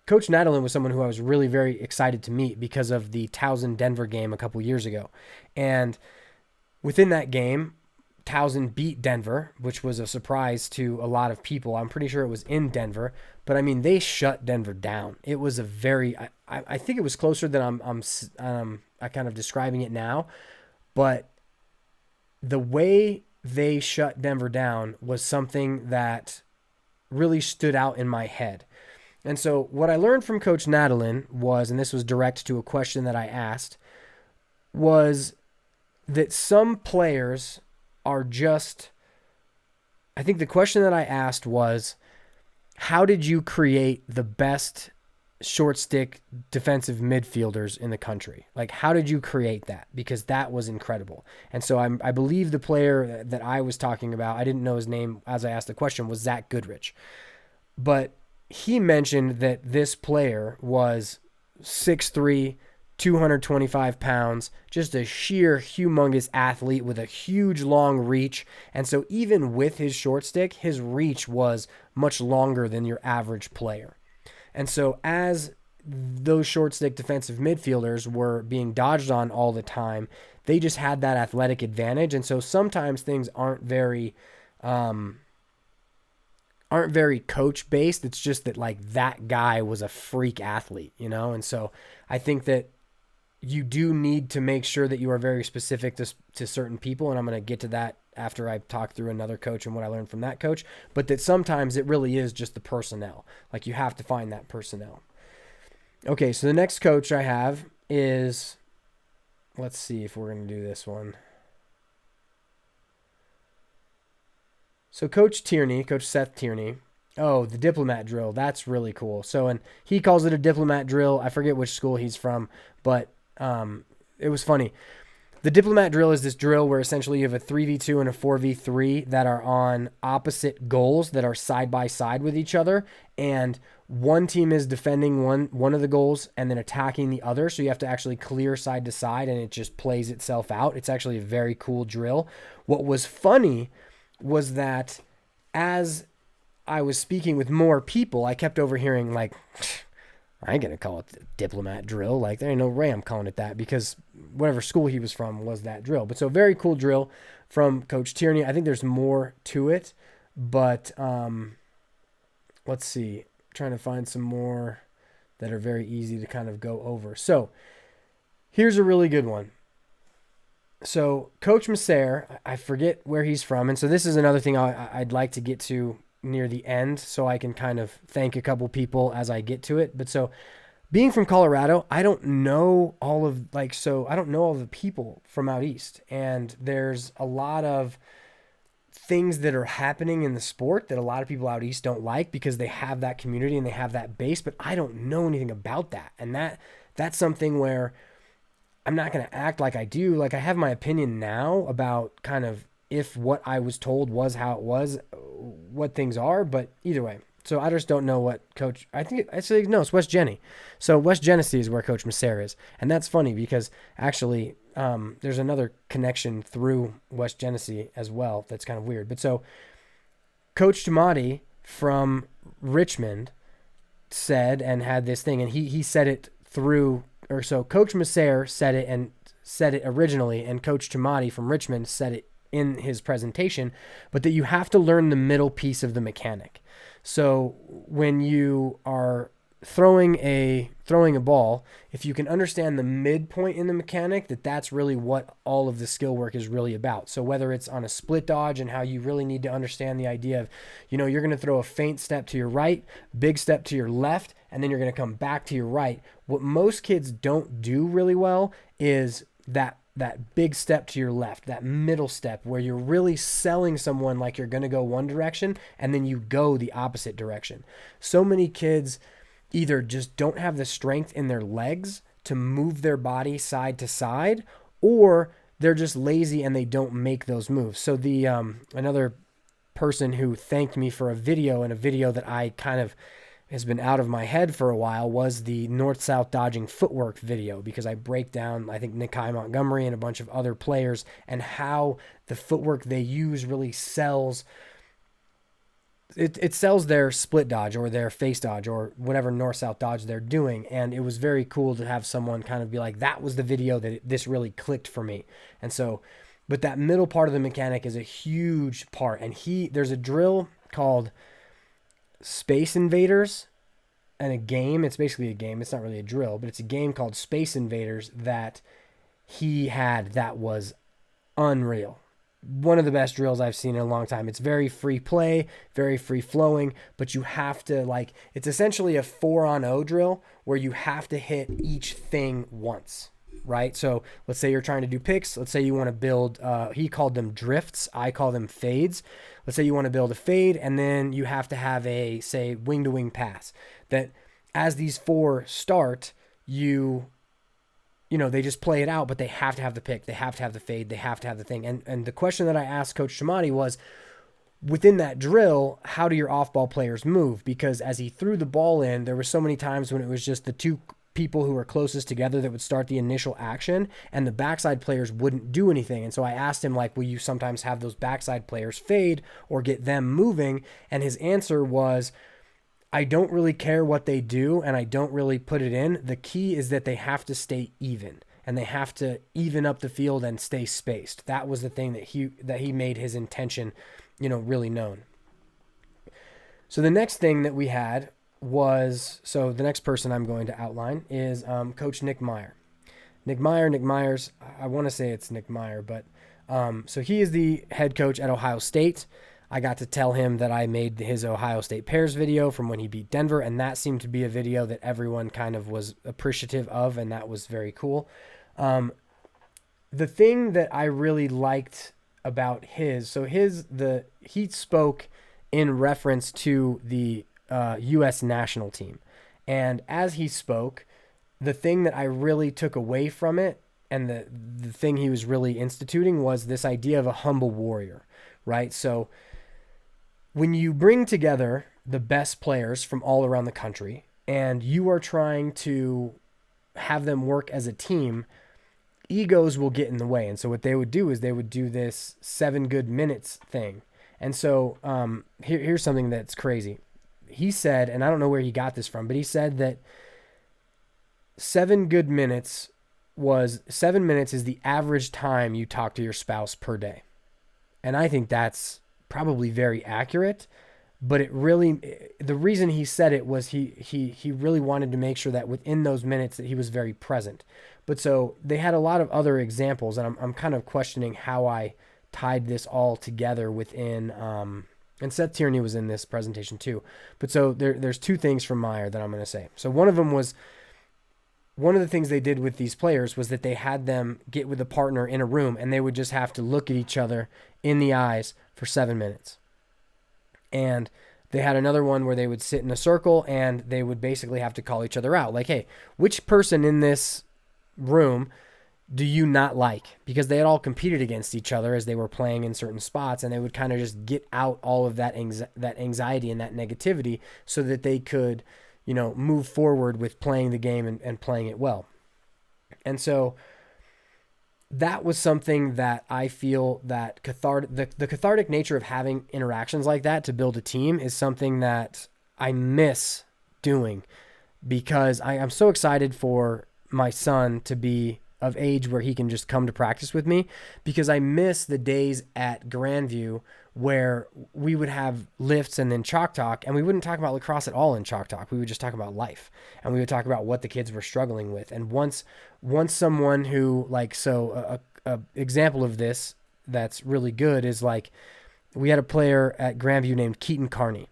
Coach Natalie was someone who I was really very excited to meet because of the Towson-Denver game a couple years ago. And within that game, Towson beat Denver, which was a surprise to a lot of people. I'm pretty sure it was in Denver, but I mean, they shut Denver down. It was a very, I think it was closer than I'm kind of describing it now, but the way they shut Denver down was something that really stood out in my head. And so what I learned from Coach Natalie was, and this was direct to a question that I asked, was that some players are just, I think the question that I asked was, how did you create the best short stick defensive midfielders in the country? Like, how did you create that? Because that was incredible. And so I believe the player that I was talking about, I didn't know his name as I asked the question, was Zach Goodrich. But he mentioned that this player was 6'3", 225 pounds, just a sheer humongous athlete with a huge long reach. And so even with his short stick, his reach was much longer than your average player. And so as those short stick defensive midfielders were being dodged on all the time, they just had that athletic advantage. And so sometimes things aren't very coach based. It's just that, like, that guy was a freak athlete, And so I think that you do need to make sure that you are very specific to certain people. And I'm going to get to that after I talk through another coach and what I learned from that coach, but that sometimes it really is just the personnel. Like, you have to find that personnel. Okay. So the next coach I have is, let's see if we're going to do this one. So Coach Seth Tierney, Oh, the Diplomat Drill. That's really cool. So, and he calls it a Diplomat Drill. I forget which school he's from, but it was funny. The Diplomat Drill is this drill where essentially you have a 3v2 and a 4v3 that are on opposite goals that are side by side with each other. And one team is defending one of the goals and then attacking the other. So you have to actually clear side to side and it just plays itself out. It's actually a very cool drill. What was funny was that as I was speaking with more people, I kept overhearing like, I ain't going to call it the Diplomat Drill. Like, there ain't no way I'm calling it that because whatever school he was from was that drill. But so very cool drill from Coach Tierney. I think there's more to it, but let's see. I'm trying to find some more that are very easy to kind of go over. So here's a really good one. So Coach Meyer, I forget where he's from. And so this is another thing I'd like to get to near the end so I can kind of thank a couple people as I get to it. But so being from Colorado, I don't know all of I don't know all the people from out east. And there's a lot of things that are happening in the sport that a lot of people out east don't like because they have that community and they have that base, but I don't know anything about that. And that's something where I'm not going to act like I do. Like I have my opinion now about kind of if what I was told was how it was, what things are, but either way. So I just don't know what Coach, I think, actually, no, it's West Genny. So West Genesee is where Coach Meyer is. And that's funny because actually there's another connection through West Genesee as well that's kind of weird. But so Coach Tamati from Richmond said and had this thing, and he said it through, or so Coach Meyer said it originally, and Coach Tamati from Richmond said it in his presentation, but that you have to learn the middle piece of the mechanic. So when you are throwing a ball, if you can understand the midpoint in the mechanic, that's really what all of the skill work is really about. So whether it's on a split dodge and how you really need to understand the idea of, you're going to throw a feint step to your right, big step to your left, and then you're going to come back to your right. What most kids don't do really well is that big step to your left, that middle step where you're really selling someone like you're going to go one direction and then you go the opposite direction. So many kids either just don't have the strength in their legs to move their body side to side, or they're just lazy and they don't make those moves. So the another person who thanked me for a video that I kind of has been out of my head for a while was the north-south dodging footwork video, because I break down, I think, Nikai Montgomery and a bunch of other players and how the footwork they use really sells. It sells their split dodge or their face dodge or whatever north-south dodge they're doing. And it was very cool to have someone kind of be like, that was the video that this really clicked for me. And so, but that middle part of the mechanic is a huge part. And there's a drill called Space Invaders and a game. It's basically a game. It's not really a drill, but it's a game called Space Invaders that he had that was unreal. One of the best drills I've seen in a long time. It's very free play, very free flowing, but you have to it's essentially a 4-on-0 drill where you have to hit each thing once, right? So let's say you're trying to do picks. Let's say you want to build, he called them drifts. I call them fades. Let's say you want to build a fade, and then you have to have a, say, wing-to-wing pass. That as these 4 start, they just play it out, but they have to have the pick. They have to have the fade. They have to have the thing. And the question that I asked Coach Tamati was, within that drill, how do your off-ball players move? Because as he threw the ball in, there were so many times when it was just the 2 people who were closest together that would start the initial action, and the backside players wouldn't do anything. And so I asked him, will you sometimes have those backside players fade or get them moving? And his answer was, I don't really care what they do, and I don't really put it in. The key is that they have to stay even, and they have to even up the field and stay spaced. That was the thing that he made his intention, really known. So the next thing that we had was, so the next person I'm going to outline is Coach Nick Meyer. Nick Meyer's, I want to say it's Nick Meyer, but so he is the head coach at Ohio State. I got to tell him that I made his Ohio State pairs video from when he beat Denver, and that seemed to be a video that everyone kind of was appreciative of, and that was very cool. The thing that I really liked about he spoke in reference to the U.S. national team. And as he spoke, the thing that I really took away from it, and the thing he was really instituting, was this idea of a humble warrior, right? So when you bring together the best players from all around the country and you are trying to have them work as a team, egos will get in the way. And so what they would do is they would do this 7 good minutes thing. And so here's something that's crazy. He said, and I don't know where he got this from, but he said that 7 minutes is the average time you talk to your spouse per day. And I think that's probably very accurate, but the reason he said it was he really wanted to make sure that within those minutes that he was very present. But so they had a lot of other examples, and I'm kind of questioning how I tied this all together within, and Seth Tierney was in this presentation too. But so there's 2 things from Meyer that I'm going to say. So one of the things they did with these players was that they had them get with a partner in a room, and they would just have to look at each other in the eyes for 7 minutes. And they had another one where they would sit in a circle and they would basically have to call each other out. Like, hey, which person in this room do you not like? Because they had all competed against each other as they were playing in certain spots, and they would kind of just get out all of that anxiety and that negativity so that they could, move forward with playing the game and playing it well. And so that was something that I feel that the cathartic nature of having interactions like that to build a team is something that I miss doing, because I'm so excited for my son to be of age where he can just come to practice with me, because I miss the days at Grandview where we would have lifts and then chalk talk, and we wouldn't talk about lacrosse at all in chalk talk. We would just talk about life, and we would talk about what the kids were struggling with. And once someone who, like, so a example of this that's really good is, like, we had a player at Grandview named Keaton Carney,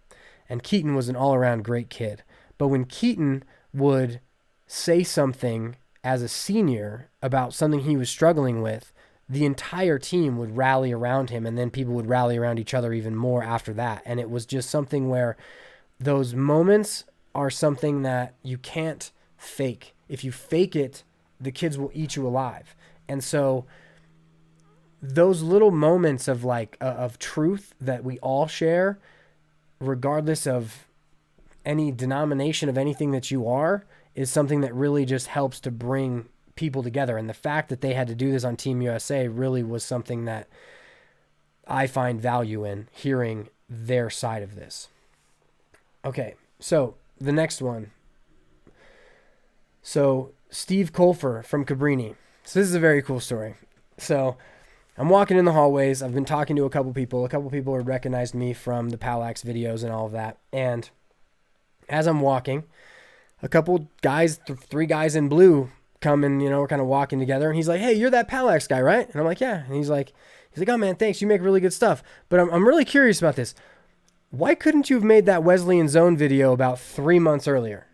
and Keaton was an all-around great kid. But when Keaton would say something as a senior about something he was struggling with, the entire team would rally around him, and then people would rally around each other even more after that. And it was just something where those moments are something that you can't fake. If you fake it, the kids will eat you alive. And so those little moments of of truth that we all share, regardless of any denomination of anything that you are, is something that really just helps to bring people together. And the fact that they had to do this on Team USA really was something that I find value in, hearing their side of this. Okay, so the next one. So Steve Colfer from Cabrini. So this is a very cool story. So I'm walking in the hallways. I've been talking to a couple people. A couple people have recognized me from the POWLAX videos and all of that. And as I'm walking, a couple guys, 3 guys in blue come and, we're kind of walking together. And he's like, hey, you're that POWLAX guy, right? And I'm like, yeah. And he's like, oh man, thanks. You make really good stuff. But I'm really curious about this. Why couldn't you have made that Wesleyan Zone video about 3 months earlier?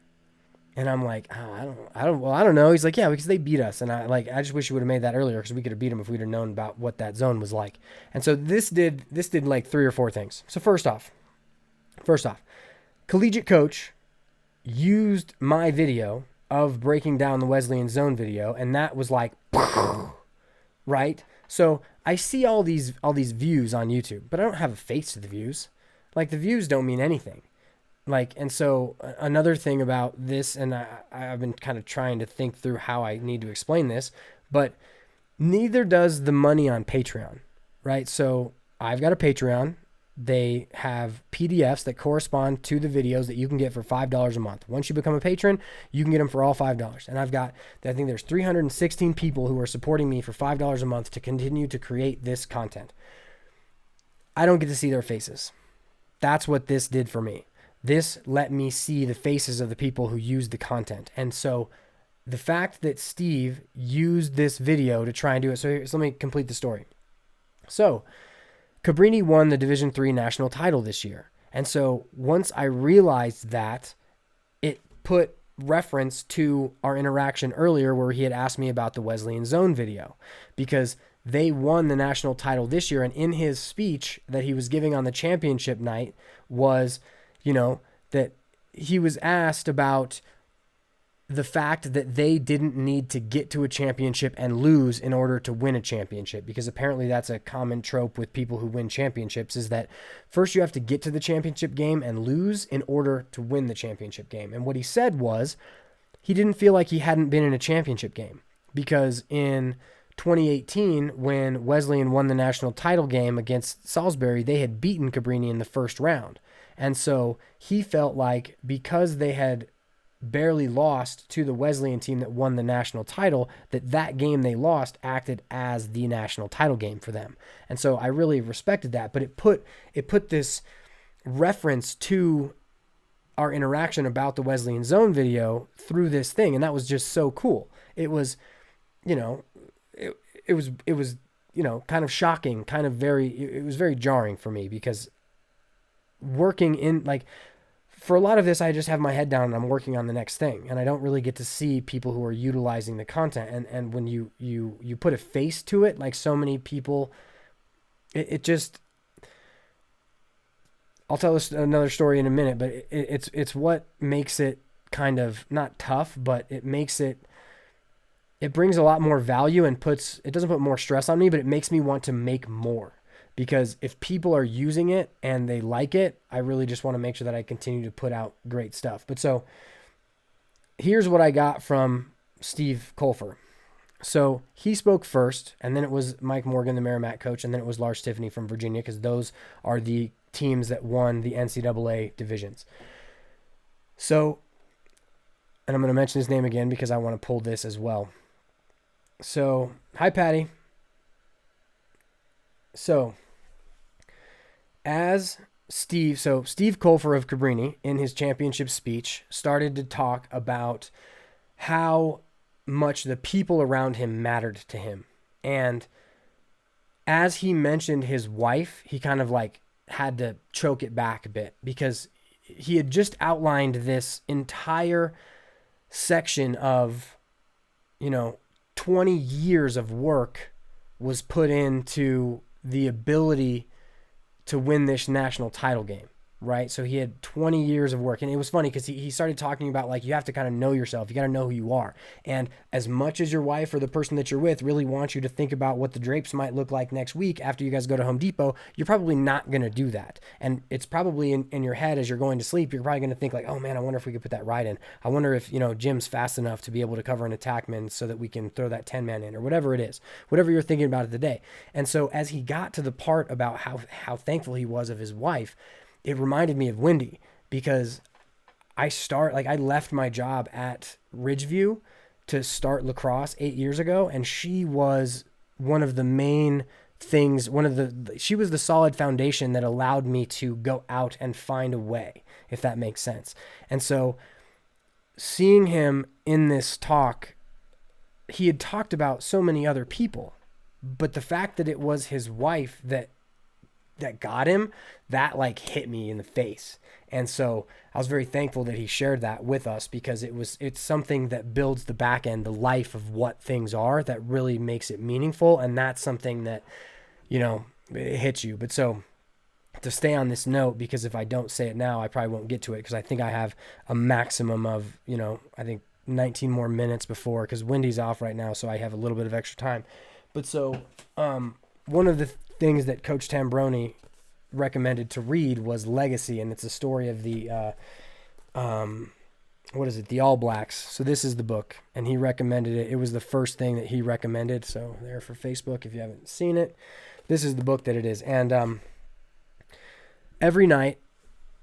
And I'm like, I don't know. He's like, yeah, because they beat us. And I just wish you would have made that earlier, because we could have beat them if we'd have known about what that zone was like. And so this did like 3 or 4 things. So first off, collegiate coach used my video of breaking down the Wesleyan Zone video, and that was like, right? So I see all these views on YouTube, but I don't have a face to the views. Like, the views don't mean anything. And so another thing about this, and I've been kind of trying to think through how I need to explain this, but neither does the money on Patreon, right? So I've got a Patreon. They have PDFs that correspond to the videos that you can get for $5 a month. Once you become a patron, you can get them for all $5. And I think there's 316 people who are supporting me for $5 a month to continue to create this content. I don't get to see their faces. That's what this did for me. This let me see the faces of the people who use the content. And so the fact that Steve used this video to try and do it. So let me complete the story. So Cabrini won the Division III national title this year. And so once I realized that, it put reference to our interaction earlier where he had asked me about the Wesleyan Zone video, because they won the national title this year. And in his speech that he was giving on the championship night was, that he was asked about the fact that they didn't need to get to a championship and lose in order to win a championship, because apparently that's a common trope with people who win championships, is that first you have to get to the championship game and lose in order to win the championship game. And what he said was he didn't feel like he hadn't been in a championship game, because in 2018, when Wesleyan won the national title game against Salisbury, they had beaten Cabrini in the first round. And so he felt like because they had barely lost to the Wesleyan team that won the national title, that game they lost acted as the national title game for them. And so I really respected that, but it put this reference to our interaction about the Wesleyan Zone video through this thing. And that was just so cool. It was, it was kind of shocking, it was very jarring for me, because working in, for a lot of this, I just have my head down and I'm working on the next thing. And I don't really get to see people who are utilizing the content. And when you put a face to it, like so many people, it just, I'll tell us another story in a minute, but it's what makes it kind of not tough, but it brings a lot more value and it doesn't put more stress on me, but it makes me want to make more. Because if people are using it and they like it, I really just want to make sure that I continue to put out great stuff. But so here's what I got from Steve Colfer. So he spoke first, and then it was Mike Morgan, the Merrimack coach, and then it was Lars Tiffany from Virginia, because those are the teams that won the NCAA divisions. So, and I'm going to mention his name again because I want to pull this as well. So, hi, Patty. So, Steve Colfer of Cabrini, in his championship speech, started to talk about how much the people around him mattered to him. And as he mentioned his wife, he kind of had to choke it back a bit, because he had just outlined this entire section of, 20 years of work was put into the ability to win this national title game, right? So he had 20 years of work. And it was funny because he started talking about you have to kind of know yourself. You got to know who you are. And as much as your wife or the person that you're with really wants you to think about what the drapes might look like next week after you guys go to Home Depot, you're probably not going to do that. And it's probably in your head as you're going to sleep, you're probably going to think oh man, I wonder if we could put that right in. I wonder if, Jim's fast enough to be able to cover an attackman so that we can throw that 10-man in, or whatever it is, whatever you're thinking about it today. And so as he got to the part about how thankful he was of his wife, it reminded me of Wendy, because I left my job at Ridgeview to start Lacrosse 8 years ago. And she was one of the main things, she was the solid foundation that allowed me to go out and find a way, if that makes sense. And so seeing him in this talk, he had talked about so many other people, but the fact that it was his wife that got him, that hit me in the face. And so I was very thankful that he shared that with us, because it's something that builds the back end, the life of what things are, that really makes it meaningful. And that's something that, it hits you. But so to stay on this note, because if I don't say it now, I probably won't get to it, because I think I have a maximum of, I think 19 more minutes before, because Wendy's off right now. So I have a little bit of extra time. But so, one of the things that Coach Tambroni recommended to read was Legacy, and it's a story of the the All Blacks. So this is the book, and he recommended it. It was the first thing that he recommended. So there for Facebook, if you haven't seen it, this is the book that it is. And every night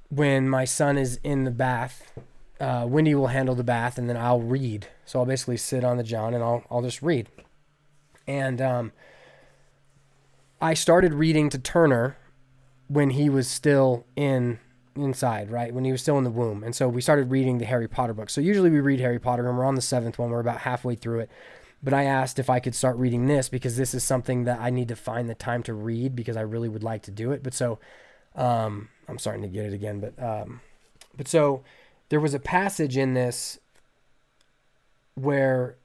when my son is in the bath, Wendy will handle the bath, and then I'll read. So I'll basically sit on the john and I'll just read. And I started reading to Turner when he was still inside, right? When he was still in the womb. And so we started reading the Harry Potter books. So usually we read Harry Potter, and we're on the 7th one. We're about halfway through it. But I asked if I could start reading this, because this is something that I need to find the time to read, because I really would like to do it. But so I'm starting to get it again. But so there was a passage in this where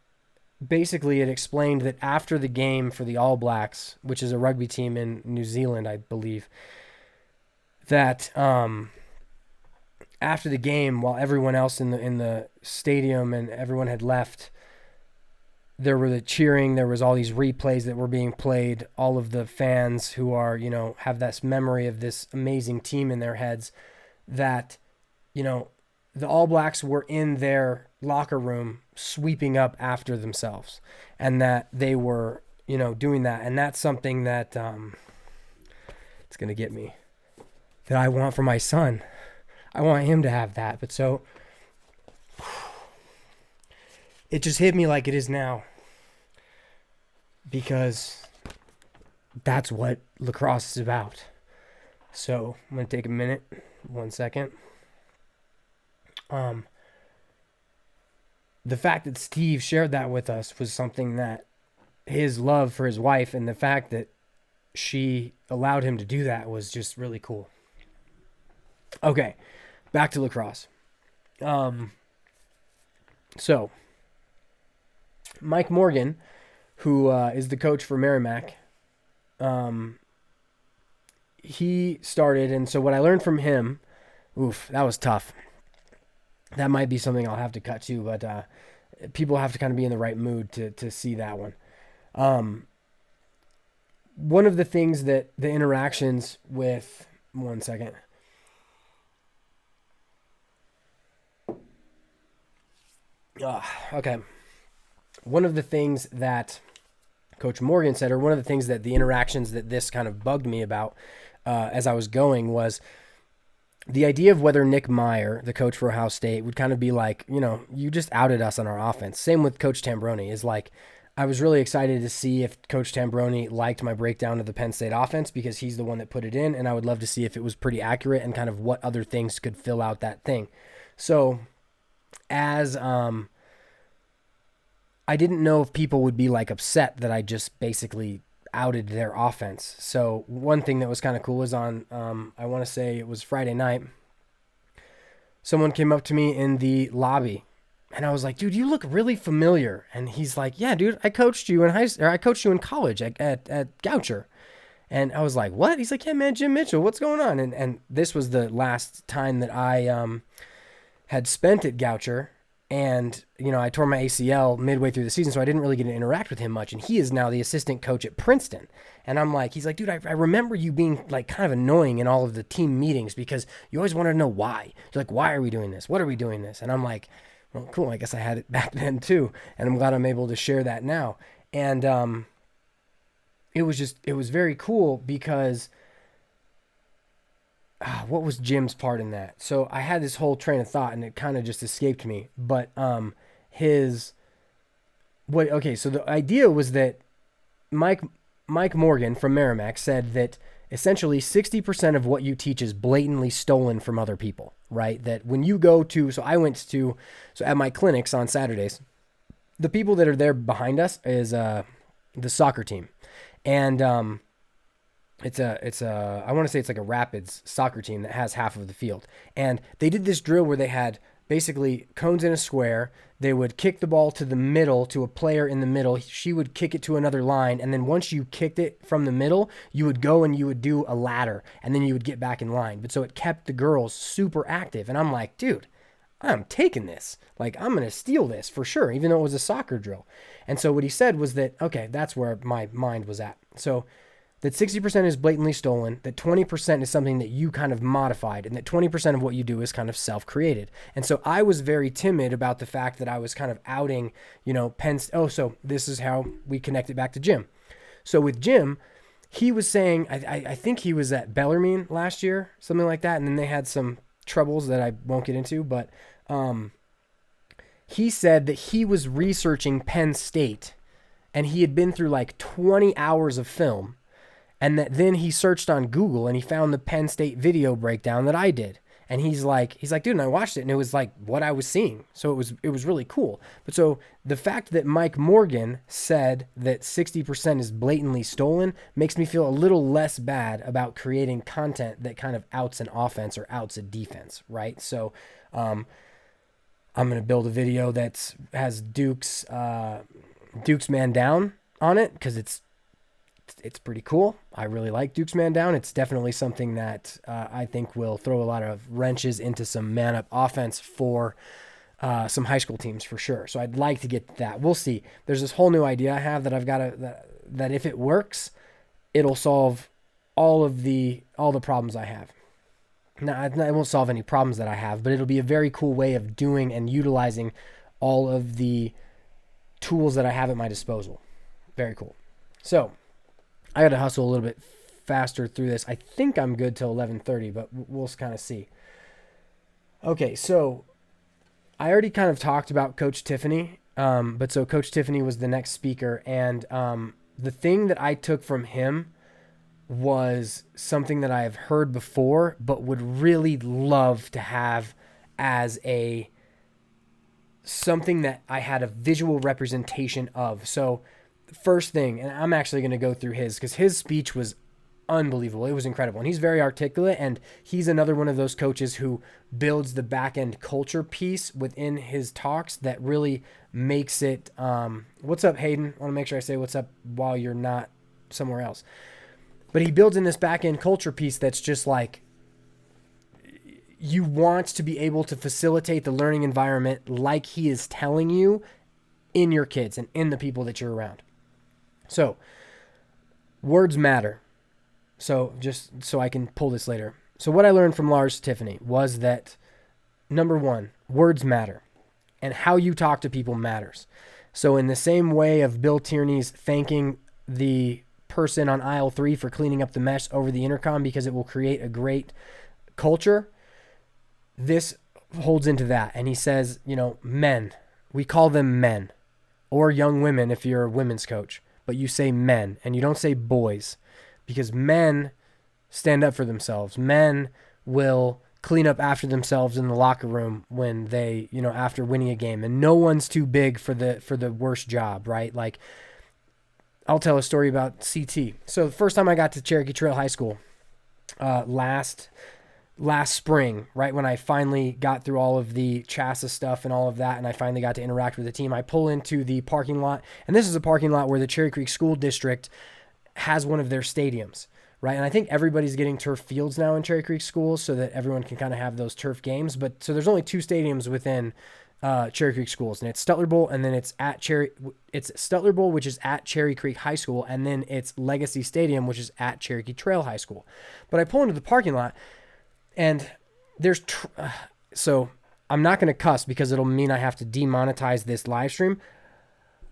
basically it explained that after the game for the All Blacks, which is a rugby team in New Zealand, I believe, that after the game, while everyone else in the stadium and everyone had left, there were the cheering, there was all these replays that were being played, all of the fans who are, have this memory of this amazing team in their heads, that, the All Blacks were in their locker room sweeping up after themselves, and that they were, doing that. And that's something that it's going to get me, that I want for my son. I want him to have that. But so it just hit me like it is now, because that's what lacrosse is about. So I'm going to take a minute, 1 second. The fact that Steve shared that with us was something that his love for his wife and the fact that she allowed him to do that was just really cool. Okay, back to lacrosse. So Mike Morgan, who is the coach for Merrimack, he started, and so what I learned from him, that was tough. That might be something I'll have to cut to, but people have to kind of be in the right mood to see that one. One of the things that the interactions with, 1 second. Okay. One of the things that Coach Morgan said, or one of the things that the interactions that this kind of bugged me about as I was going, was the idea of whether Nick Meyer, the coach for Ohio State, would kind of be like, you just outed us on our offense. Same with Coach Tambroni. Is like, I was really excited to see if Coach Tambroni liked my breakdown of the Penn State offense, because he's the one that put it in, and I would love to see if it was pretty accurate and kind of what other things could fill out that thing. So as I didn't know if people would be like upset that I just basically outed their offense. So one thing that was kind of cool is on, I want to say it was Friday night, someone came up to me in the lobby, and I was like, dude, you look really familiar. And he's like, yeah, dude, I coached you in college at Goucher. And I was like, what? He's like, yeah, man, Jim Mitchell, what's going on? And this was the last time that I had spent at Goucher. And, I tore my ACL midway through the season, so I didn't really get to interact with him much. And he is now the assistant coach at Princeton. And I'm like, he's like, dude, I remember you being like kind of annoying in all of the team meetings, because you always wanted to know why. You're like, why are we doing this? What are we doing this? And I'm like, well, cool. I guess I had it back then too. And I'm glad I'm able to share that now. And it was very cool, because what was Jim's part in that? So I had this whole train of thought, and it kind of just escaped me. But so the idea was that Mike Morgan from Merrimack said that essentially 60% of what you teach is blatantly stolen from other people, right? That when you go to, so at my clinics on Saturdays, the people that are there behind us is the soccer team. And it's I want to say it's like a Rapids soccer team that has half of the field. And they did this drill where they had basically cones in a square. They would kick the ball to the middle, to a player in the middle. She would kick it to another line. And then once you kicked it from the middle, you would go and you would do a ladder, and then you would get back in line. But so it kept the girls super active. And I'm like, dude, I'm taking this. Like, I'm going to steal this for sure, even though it was a soccer drill. And so what he said was that, okay, that's where my mind was at. So that 60% is blatantly stolen, that 20% is something that you kind of modified, and that 20% of what you do is kind of self-created. And so I was very timid about the fact that I was kind of outing, Penn State. Oh, so this is how we connect it back to Jim. So with Jim, he was saying, I think he was at Bellarmine last year, something like that, and then they had some troubles that I won't get into, but he said that he was researching Penn State, and he had been through like 20 hours of film. And that then he searched on Google and he found the Penn State video breakdown that I did. And he's like, dude, and I watched it, and it was like what I was seeing. So it was really cool. But so the fact that Mike Morgan said that 60% is blatantly stolen makes me feel a little less bad about creating content that kind of outs an offense or outs a defense, right? So I'm going to build a video that has Duke's Duke's Man Down on it because it's pretty cool. I really like Duke's Man Down. It's definitely something that I think will throw a lot of wrenches into some man-up offense for some high school teams for sure. So I'd like to get that. We'll see. There's this whole new idea I have that I've got that if it works, it'll solve all the problems I have. Now, it won't solve any problems that I have, but it'll be a very cool way of doing and utilizing all of the tools that I have at my disposal. Very cool. So I got to hustle a little bit faster through this. I think I'm good till 11:30, but we'll kind of see. Okay, so I already kind of talked about Coach Tiffany, but so Coach Tiffany was the next speaker, and the thing that I took from him was something that I have heard before, but would really love to have as something that I had a visual representation of. So first thing, and I'm actually going to go through his, because his speech was unbelievable. It was incredible. And he's very articulate, and he's another one of those coaches who builds the back end culture piece within his talks that really makes it, what's up, Hayden? I want to make sure I say what's up while you're not somewhere else. But he builds in this back end culture piece that's just like, you want to be able to facilitate the learning environment like he is telling you in your kids and in the people that you're around. So words matter. So just so I can pull this later. So what I learned from Lars Tiffany was that, number one, words matter, and how you talk to people matters. So in the same way of Bill Tierney's thanking the person on aisle 3 for cleaning up the mess over the intercom because it will create a great culture, this holds into that. And he says, men, we call them men, or young women if you're a women's coach, but you say men and you don't say boys, because men stand up for themselves. Men will clean up after themselves in the locker room when they, after winning a game, and no one's too big for the worst job, right? Like, I'll tell a story about CT. So the first time I got to Cherokee Trail High School, last spring, right when I finally got through all of the CHASA stuff and all of that, and I finally got to interact with the team, I pull into the parking lot, and this is a parking lot where the Cherry Creek School District has one of their stadiums, right? And I think everybody's getting turf fields now in Cherry Creek schools so that everyone can kind of have those turf games. But so there's only 2 stadiums within Cherry Creek schools, and it's Stutler Bowl, and then it's Stutler Bowl, which is at Cherry Creek High School, and then it's Legacy Stadium, which is at Cherokee Trail High School. But I pull into the parking lot, and there's so I'm not going to cuss because it'll mean I have to demonetize this live stream,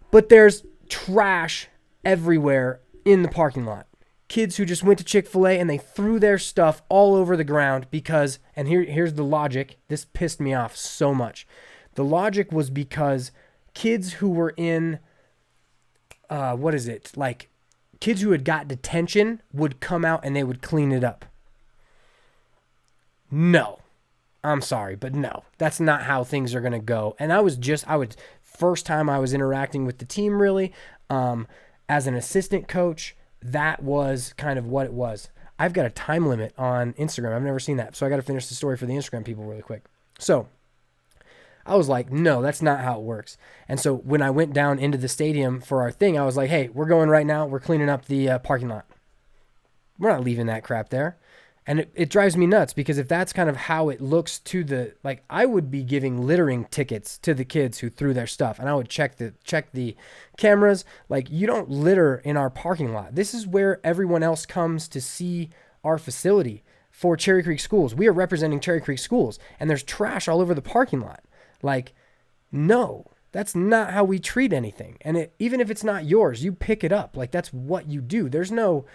but there's trash everywhere in the parking lot. Kids who just went to Chick-fil-A and they threw their stuff all over the ground because, and here's the logic, this pissed me off so much. The logic was because kids who were in, kids who had got detention would come out and they would clean it up. No, I'm sorry, but no, that's not how things are going to go. And first time I was interacting with the team really, as an assistant coach, that was kind of what it was. I've got a time limit on Instagram. I've never seen that. So I got to finish the story for the Instagram people really quick. So I was like, no, that's not how it works. And so when I went down into the stadium for our thing, I was like, hey, we're going right now. We're cleaning up the parking lot. We're not leaving that crap there. And it drives me nuts because if that's kind of how it looks to I would be giving littering tickets to the kids who threw their stuff, and I would check the cameras. Like, you don't litter in our parking lot. This is where everyone else comes to see our facility for Cherry Creek Schools. We are representing Cherry Creek Schools, and there's trash all over the parking lot. Like, no, that's not how we treat anything. And even if it's not yours, you pick it up. Like, that's what you do. There's no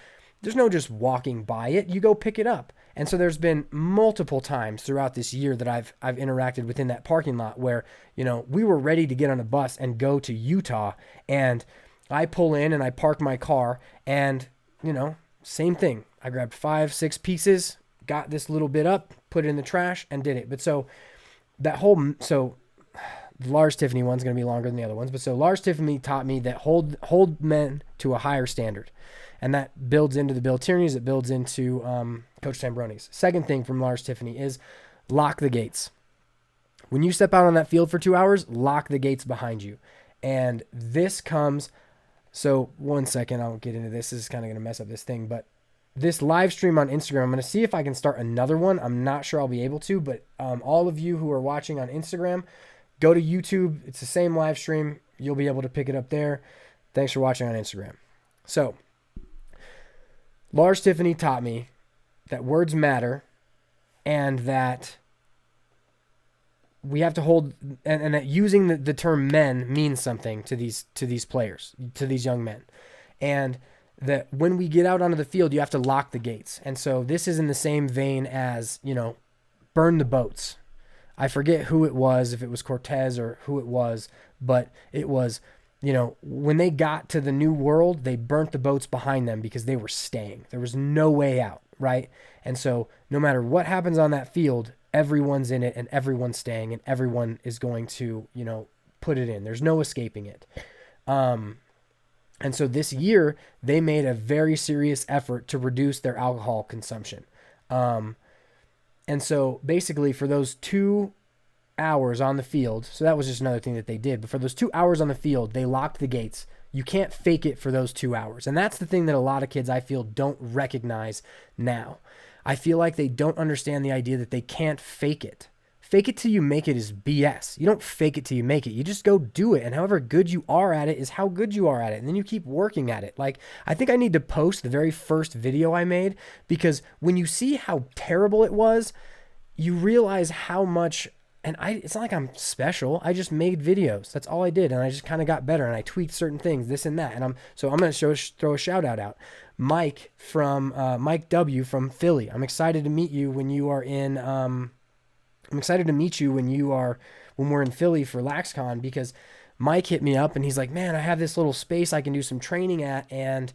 just walking by it. You go pick it up. And so there's been multiple times throughout this year that I've interacted within that parking lot where, we were ready to get on a bus and go to Utah, and I pull in and I park my car, and, same thing. I grabbed 5-6 pieces, got this little bit up, put it in the trash, and did it. But so the Lars Tiffany one's going to be longer than the other ones. But so Lars Tiffany taught me that hold men to a higher standard. And that builds into the Bill Tierney's. It builds into Coach Tambroni's. Second thing from Lars Tiffany is lock the gates. When you step out on that field for 2 hours, lock the gates behind you. And this comes, so 1 second, I'll get into this. This is kind of going to mess up this thing, but this live stream on Instagram, I'm going to see if I can start another one. I'm not sure I'll be able to, but all of you who are watching on Instagram, go to YouTube. It's the same live stream. You'll be able to pick it up there. Thanks for watching on Instagram. So, Lars Tiffany taught me that words matter and that we have to hold, and that using the term men means something to these players, to these young men. And that when we get out onto the field, you have to lock the gates. And so this is in the same vein as, burn the boats. I forget who it was, if it was Cortez or who it was, but it was, when they got to the new world, they burnt the boats behind them because they were staying. There was no way out, right? And so no matter what happens on that field, everyone's in it and everyone's staying and everyone is going to, put it in. There's no escaping it. And so this year, they made a very serious effort to reduce their alcohol consumption. And so basically for those 2 hours on the field, so that was just another thing that they did, but for those 2 hours on the field, they locked the gates. You can't fake it for those 2 hours. And that's the thing that a lot of kids, I feel, don't recognize now. I feel like they don't understand the idea that they can't fake it. Fake it till you make it is BS. You don't fake it till you make it. You just go do it. And however good you are at it is how good you are at it. And then you keep working at it. Like, I think I need to post the very first video I made, because when you see how terrible it was, you realize how much, and it's not like I'm special. I just made videos. That's all I did. And I just kind of got better and I tweaked certain things, this and that. And I'm going to throw a shout out. Mike Mike W from Philly. I'm excited to meet you when you are in, when we're in Philly for LaxCon, because Mike hit me up and he's like, man, I have this little space I can do some training at, and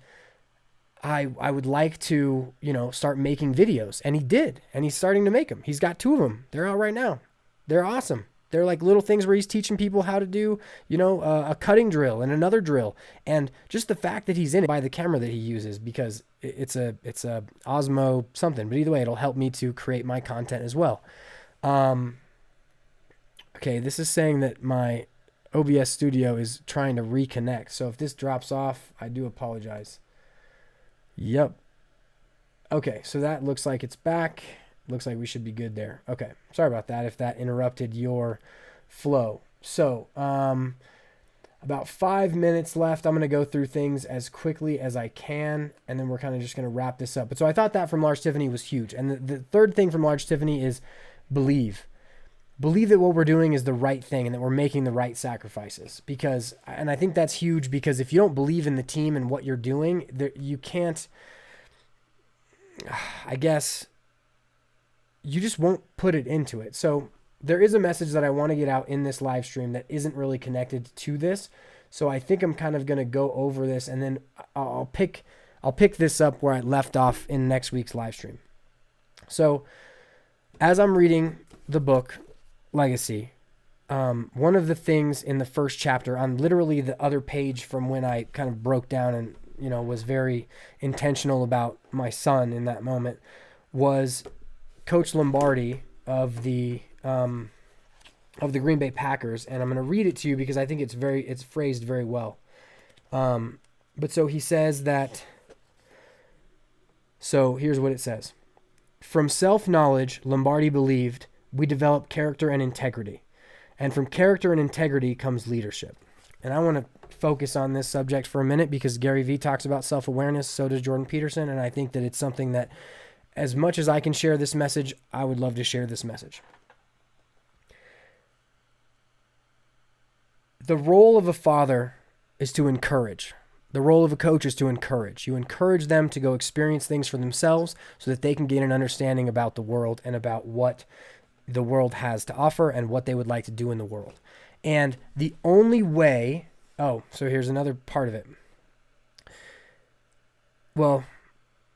I would like to, start making videos. And he did, and he's starting to make them. He's got 2 of them. They're out right now. They're awesome. They're like little things where he's teaching people how to do, a cutting drill and another drill. And just the fact that he's in it by the camera that he uses, because it's a Osmo something, but either way, it'll help me to create my content as well. Okay, this is saying that my OBS studio is trying to reconnect. So if this drops off, I do apologize. Yep. Okay, so that looks like it's back. Looks like we should be good there. Okay, sorry about that if that interrupted your flow. So, about 5 minutes left. I'm going to go through things as quickly as I can, and then we're kind of just going to wrap this up. But so I thought that from Lars Tiffany was huge. And the third thing from Lars Tiffany is believe. Believe that what we're doing is the right thing and that we're making the right sacrifices. And I think that's huge, because if you don't believe in the team and what you're doing, you can't, I guess, you just won't put it into it. So there is a message that I want to get out in this live stream that isn't really connected to this. So I think I'm kind of going to go over this, and then I'll pick this up where I left off in next week's live stream. So as I'm reading the book Legacy, one of the things in the first chapter, on literally the other page from when I kind of broke down and was very intentional about my son in that moment, was Coach Lombardi of the Green Bay Packers, and I'm going to read it to you because I think it's phrased very well. But so he says that. So here's what it says: from self-knowledge, Lombardi believed, we develop character and integrity, and from character and integrity comes leadership. And I want to focus on this subject for a minute, because Gary Vee talks about self-awareness, so does Jordan Peterson, and I think that it's something that, as much as I can share this message, I would love to share this message. The role of a father is to encourage. The role of a coach is to encourage. You encourage them to go experience things for themselves so that they can gain an understanding about the world and about what the world has to offer and what they would like to do in the world. And the only way... Oh, so here's another part of it. Well,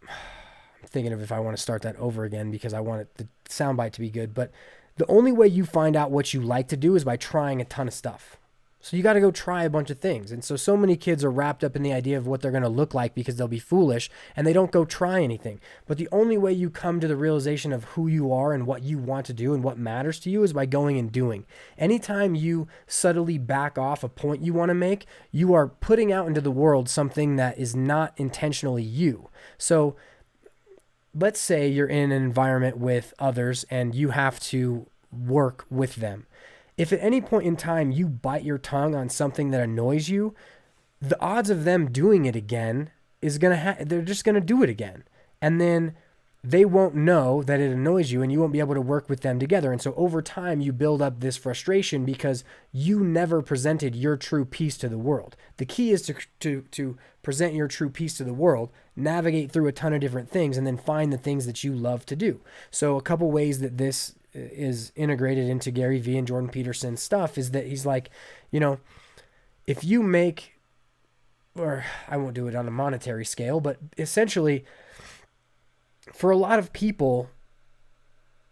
I'm thinking of if I want to start that over again, because I want the soundbite to be good. But the only way you find out what you like to do is by trying a ton of stuff. So you got to go try a bunch of things. And so many kids are wrapped up in the idea of what they're going to look like because they'll be foolish and they don't go try anything. But the only way you come to the realization of who you are and what you want to do and what matters to you is by going and doing. Anytime you subtly back off a point you want to make, you are putting out into the world something that is not intentionally you. So let's say you're in an environment with others and you have to work with them. If at any point in time you bite your tongue on something that annoys you, the odds of them doing it again is they're just going to do it again. And then they won't know that it annoys you and you won't be able to work with them together. And so over time you build up this frustration because you never presented your true piece to the world. The key is to present your true piece to the world, navigate through a ton of different things, and then find the things that you love to do. So a couple ways that this is integrated into Gary Vee and Jordan Peterson's stuff is that he's like, if you make, or I won't do it on a monetary scale, but essentially for a lot of people,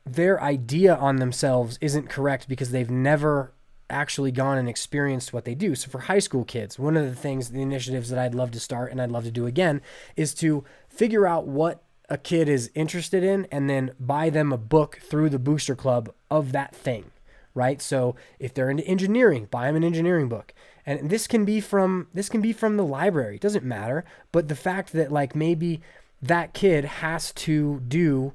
their idea on themselves isn't correct because they've never actually gone and experienced what they do. So for high school kids, one of the initiatives that I'd love to start and I'd love to do again is to figure out what a kid is interested in and then buy them a book through the booster club of that thing, right? So if they're into engineering, buy them an engineering book. And this can be from the library. It doesn't matter. But the fact that like maybe that kid has to do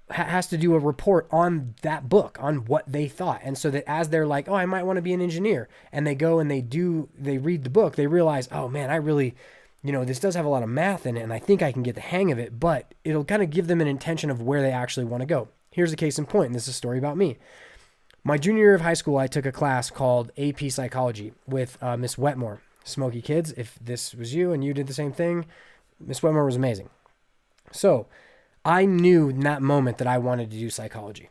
a report on that book, on what they thought. And so that as they're like, oh, I might want to be an engineer, and they go and they read the book, they realize, oh man, I really, this does have a lot of math in it and I think I can get the hang of it, but it'll kind of give them an intention of where they actually want to go. Here's a case in point, and this is a story about me. My junior year of high school, I took a class called AP Psychology with Miss Wetmore. Smoky kids, if this was you and you did the same thing, Miss Wetmore was amazing. So I knew in that moment that I wanted to do psychology.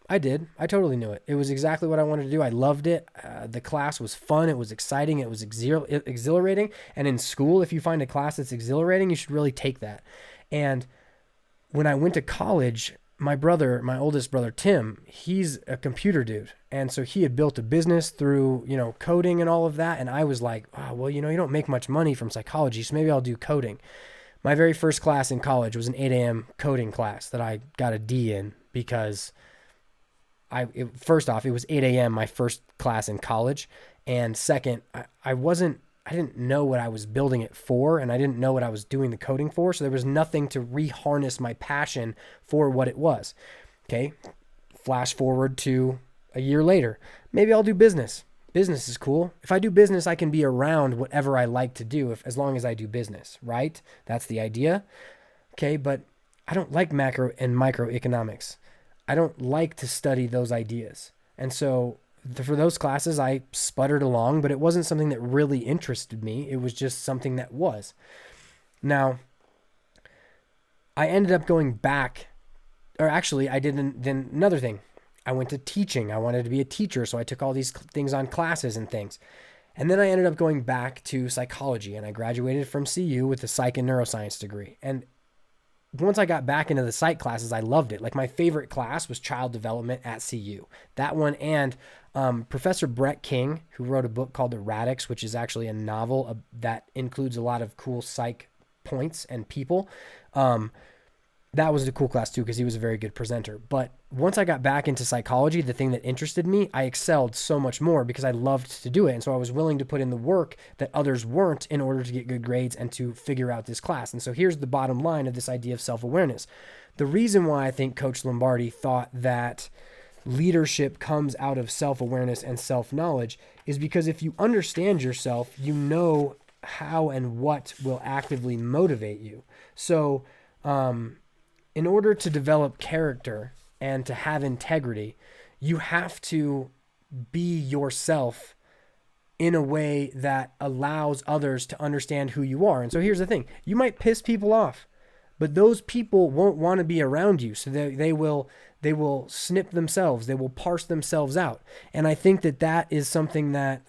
I did. I totally knew it. It was exactly what I wanted to do. I loved it. The class was fun. It was exciting. It was exhilarating. And in school, if you find a class that's exhilarating, you should really take that. And when I went to college, my oldest brother, Tim, he's a computer dude. And so he had built a business through, coding and all of that. And I was like, oh, well, you don't make much money from psychology, so maybe I'll do coding. My very first class in college was an 8 a.m. coding class that I got a D in because first off, it was 8 a.m. my first class in college. And second, I didn't know what I was building it for, and I didn't know what I was doing the coding for. So there was nothing to reharness my passion for what it was. Okay. Flash forward to a year later. Maybe I'll do business. Business is cool. If I do business, I can be around whatever I like to do as long as I do business, right? That's the idea. Okay. But I don't like macro and microeconomics. I don't like to study those ideas. And so for those classes, I sputtered along, but it wasn't something that really interested me. It was just something that was. Now, I ended up going back, or actually I did then another thing. I went to teaching. I wanted to be a teacher, so I took all these things on classes and things. And then I ended up going back to psychology, and I graduated from CU with a psych and neuroscience degree. And once I got back into the psych classes, I loved it. Like my favorite class was child development at CU. That one and Professor Brett King, who wrote a book called The Radix, which is actually a novel that includes a lot of cool psych points and people. That was a cool class too because he was a very good presenter. But once I got back into psychology, the thing that interested me, I excelled so much more because I loved to do it. And so I was willing to put in the work that others weren't in order to get good grades and to figure out this class. And so here's the bottom line of this idea of self-awareness. The reason why I think Coach Lombardi thought that leadership comes out of self-awareness and self-knowledge is because if you understand yourself, you know how and what will actively motivate you. So, in order to develop character and to have integrity, you have to be yourself in a way that allows others to understand who you are. And so here's the thing. You might piss people off, but those people won't want to be around you. So they will snip themselves. They will parse themselves out. And I think that is something that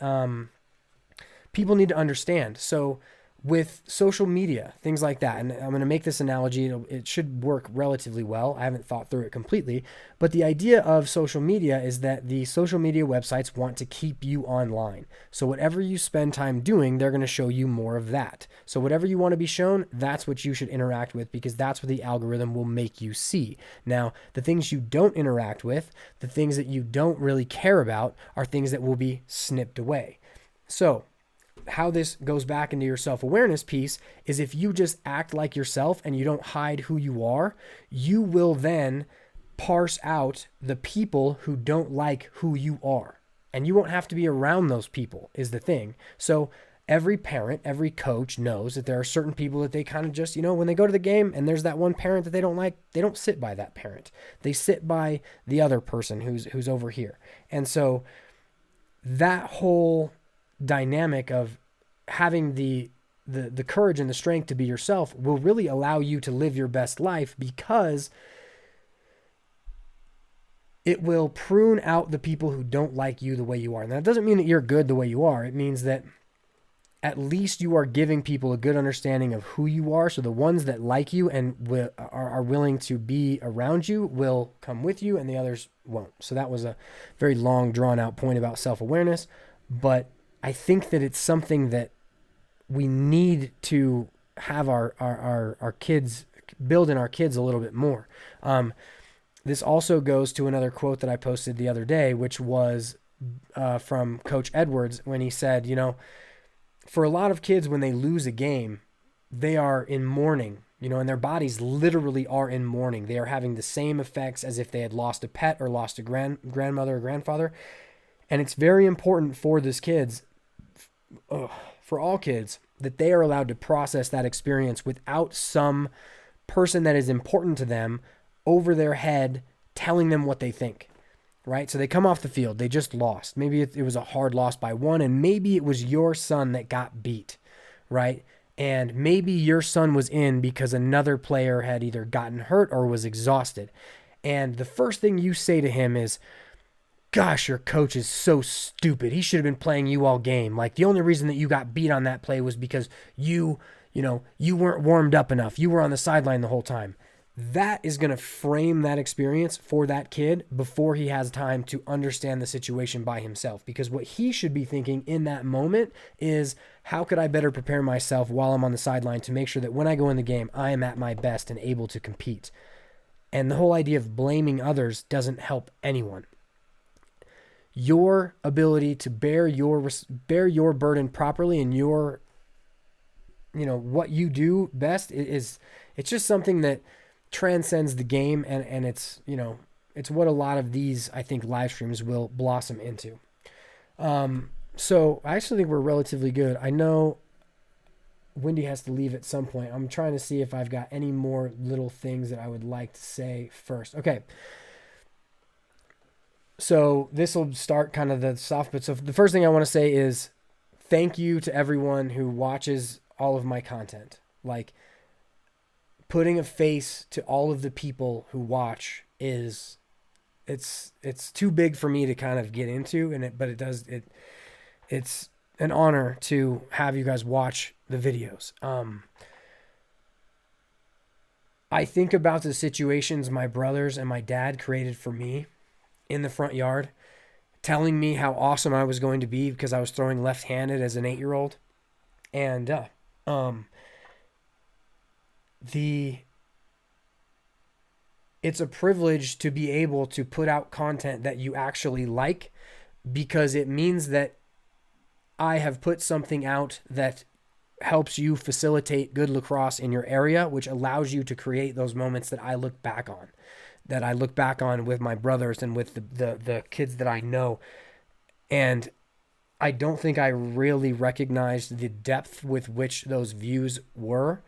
people need to understand. So with social media, things like that. And I'm going to make this analogy. It should work relatively well. I haven't thought through it completely, but the idea of social media is that the social media websites want to keep you online. So whatever you spend time doing, they're going to show you more of that. So whatever you want to be shown, that's what you should interact with, because that's what the algorithm will make you see. Now, the things you don't interact with, the things that you don't really care about, are things that will be snipped away. So how this goes back into your self-awareness piece is, if you just act like yourself and you don't hide who you are, you will then parse out the people who don't like who you are. And you won't have to be around those people, is the thing. So every parent, every coach knows that there are certain people that they kind of just, when they go to the game and there's that one parent that they don't like, they don't sit by that parent. They sit by the other person who's over here. And so that whole dynamic of having the courage and the strength to be yourself will really allow you to live your best life, because it will prune out the people who don't like you the way you are. And that doesn't mean that you're good the way you are. It means that at least you are giving people a good understanding of who you are. So the ones that like you and are willing to be around you will come with you, and the others won't. So that was a very long, drawn out point about self-awareness. But I think that it's something that we need to have our kids build in our kids a little bit more. This also goes to another quote that I posted the other day, which was from Coach Edwards, when he said, for a lot of kids, when they lose a game, they are in mourning, and their bodies literally are in mourning. They are having the same effects as if they had lost a pet or lost a grandmother or grandfather. And it's very important for these kids, for all kids, that they are allowed to process that experience without some person that is important to them over their head telling them what they think, right? So they come off the field, they just lost. Maybe it was a hard loss by one, and maybe it was your son that got beat, right? And maybe your son was in because another player had either gotten hurt or was exhausted. And the first thing you say to him is, gosh, your coach is so stupid. He should have been playing you all game. Like, the only reason that you got beat on that play was because you weren't warmed up enough. You were on the sideline the whole time. That is going to frame that experience for that kid before he has time to understand the situation by himself. Because what he should be thinking in that moment is, how could I better prepare myself while I'm on the sideline to make sure that when I go in the game, I am at my best and able to compete. And the whole idea of blaming others doesn't help anyone. Your ability to bear your burden properly, and your, what you do best it's just something that transcends the game, and it's, it's what a lot of these, I think, live streams will blossom into. So I actually think we're relatively good. I know Wendy has to leave at some point. I'm trying to see if I've got any more little things that I would like to say first. Okay. So this will start kind of the soft bit. So the first thing I want to say is thank you to everyone who watches all of my content. Like, putting a face to all of the people who watch it's too big for me to kind of get into, but it's an honor to have you guys watch the videos. I think about the situations my brothers and my dad created for me in the front yard, telling me how awesome I was going to be because I was throwing left-handed as an 8-year-old. And it's a privilege to be able to put out content that you actually like, because it means that I have put something out that helps you facilitate good lacrosse in your area, which allows you to create those moments that I look back on. With my brothers and with the kids that I know. And I don't think I really recognized the depth with which those views were,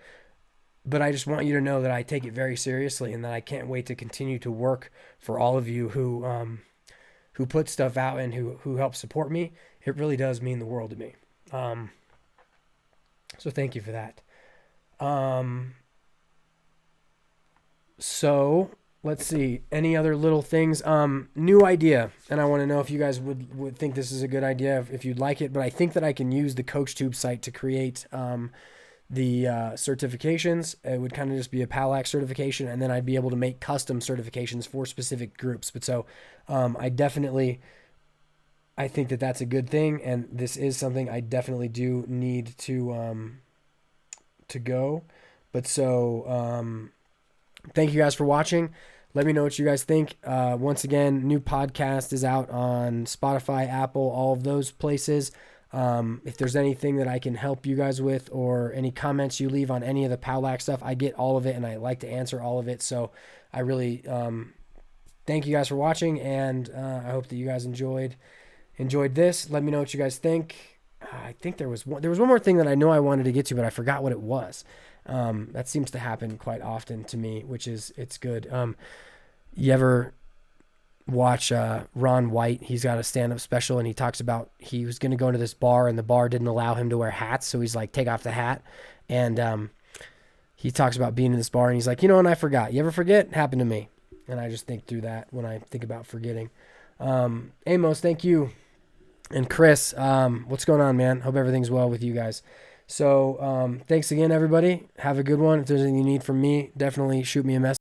but I just want you to know that I take it very seriously, and that I can't wait to continue to work for all of you who put stuff out and who help support me. It really does mean the world to me. So thank you for that. So let's see. Any other little things? New idea. And I want to know if you guys would think this is a good idea, if you'd like it. But I think that I can use the CoachTube site to create the certifications. It would kind of just be a POWLAX certification, and then I'd be able to make custom certifications for specific groups. But so I think that that's a good thing, and this is something I definitely do need to go. But so thank you guys for watching. Let me know what you guys think. Once again, new podcast is out on Spotify, Apple, all of those places. If there's anything that I can help you guys with, or any comments you leave on any of the POWLAX stuff, I get all of it, and I like to answer all of it. So I really thank you guys for watching, and I hope that you guys enjoyed this. Let me know what you guys think. I think there was one more thing that I know I wanted to get to, but I forgot what it was. That seems to happen quite often to me, which is, it's good. You ever watch Ron White? He's got a stand-up special, and he talks about he was going to go into this bar, and the bar didn't allow him to wear hats, so he's like, take off the hat. And he talks about being in this bar, and he's like, and I forgot. You ever forget? It happened to me. And I just think through that when I think about forgetting. Amos, thank you. And Chris, what's going on, man? Hope everything's well with you guys. So thanks again, everybody. Have a good one. If there's anything you need from me, definitely shoot me a message.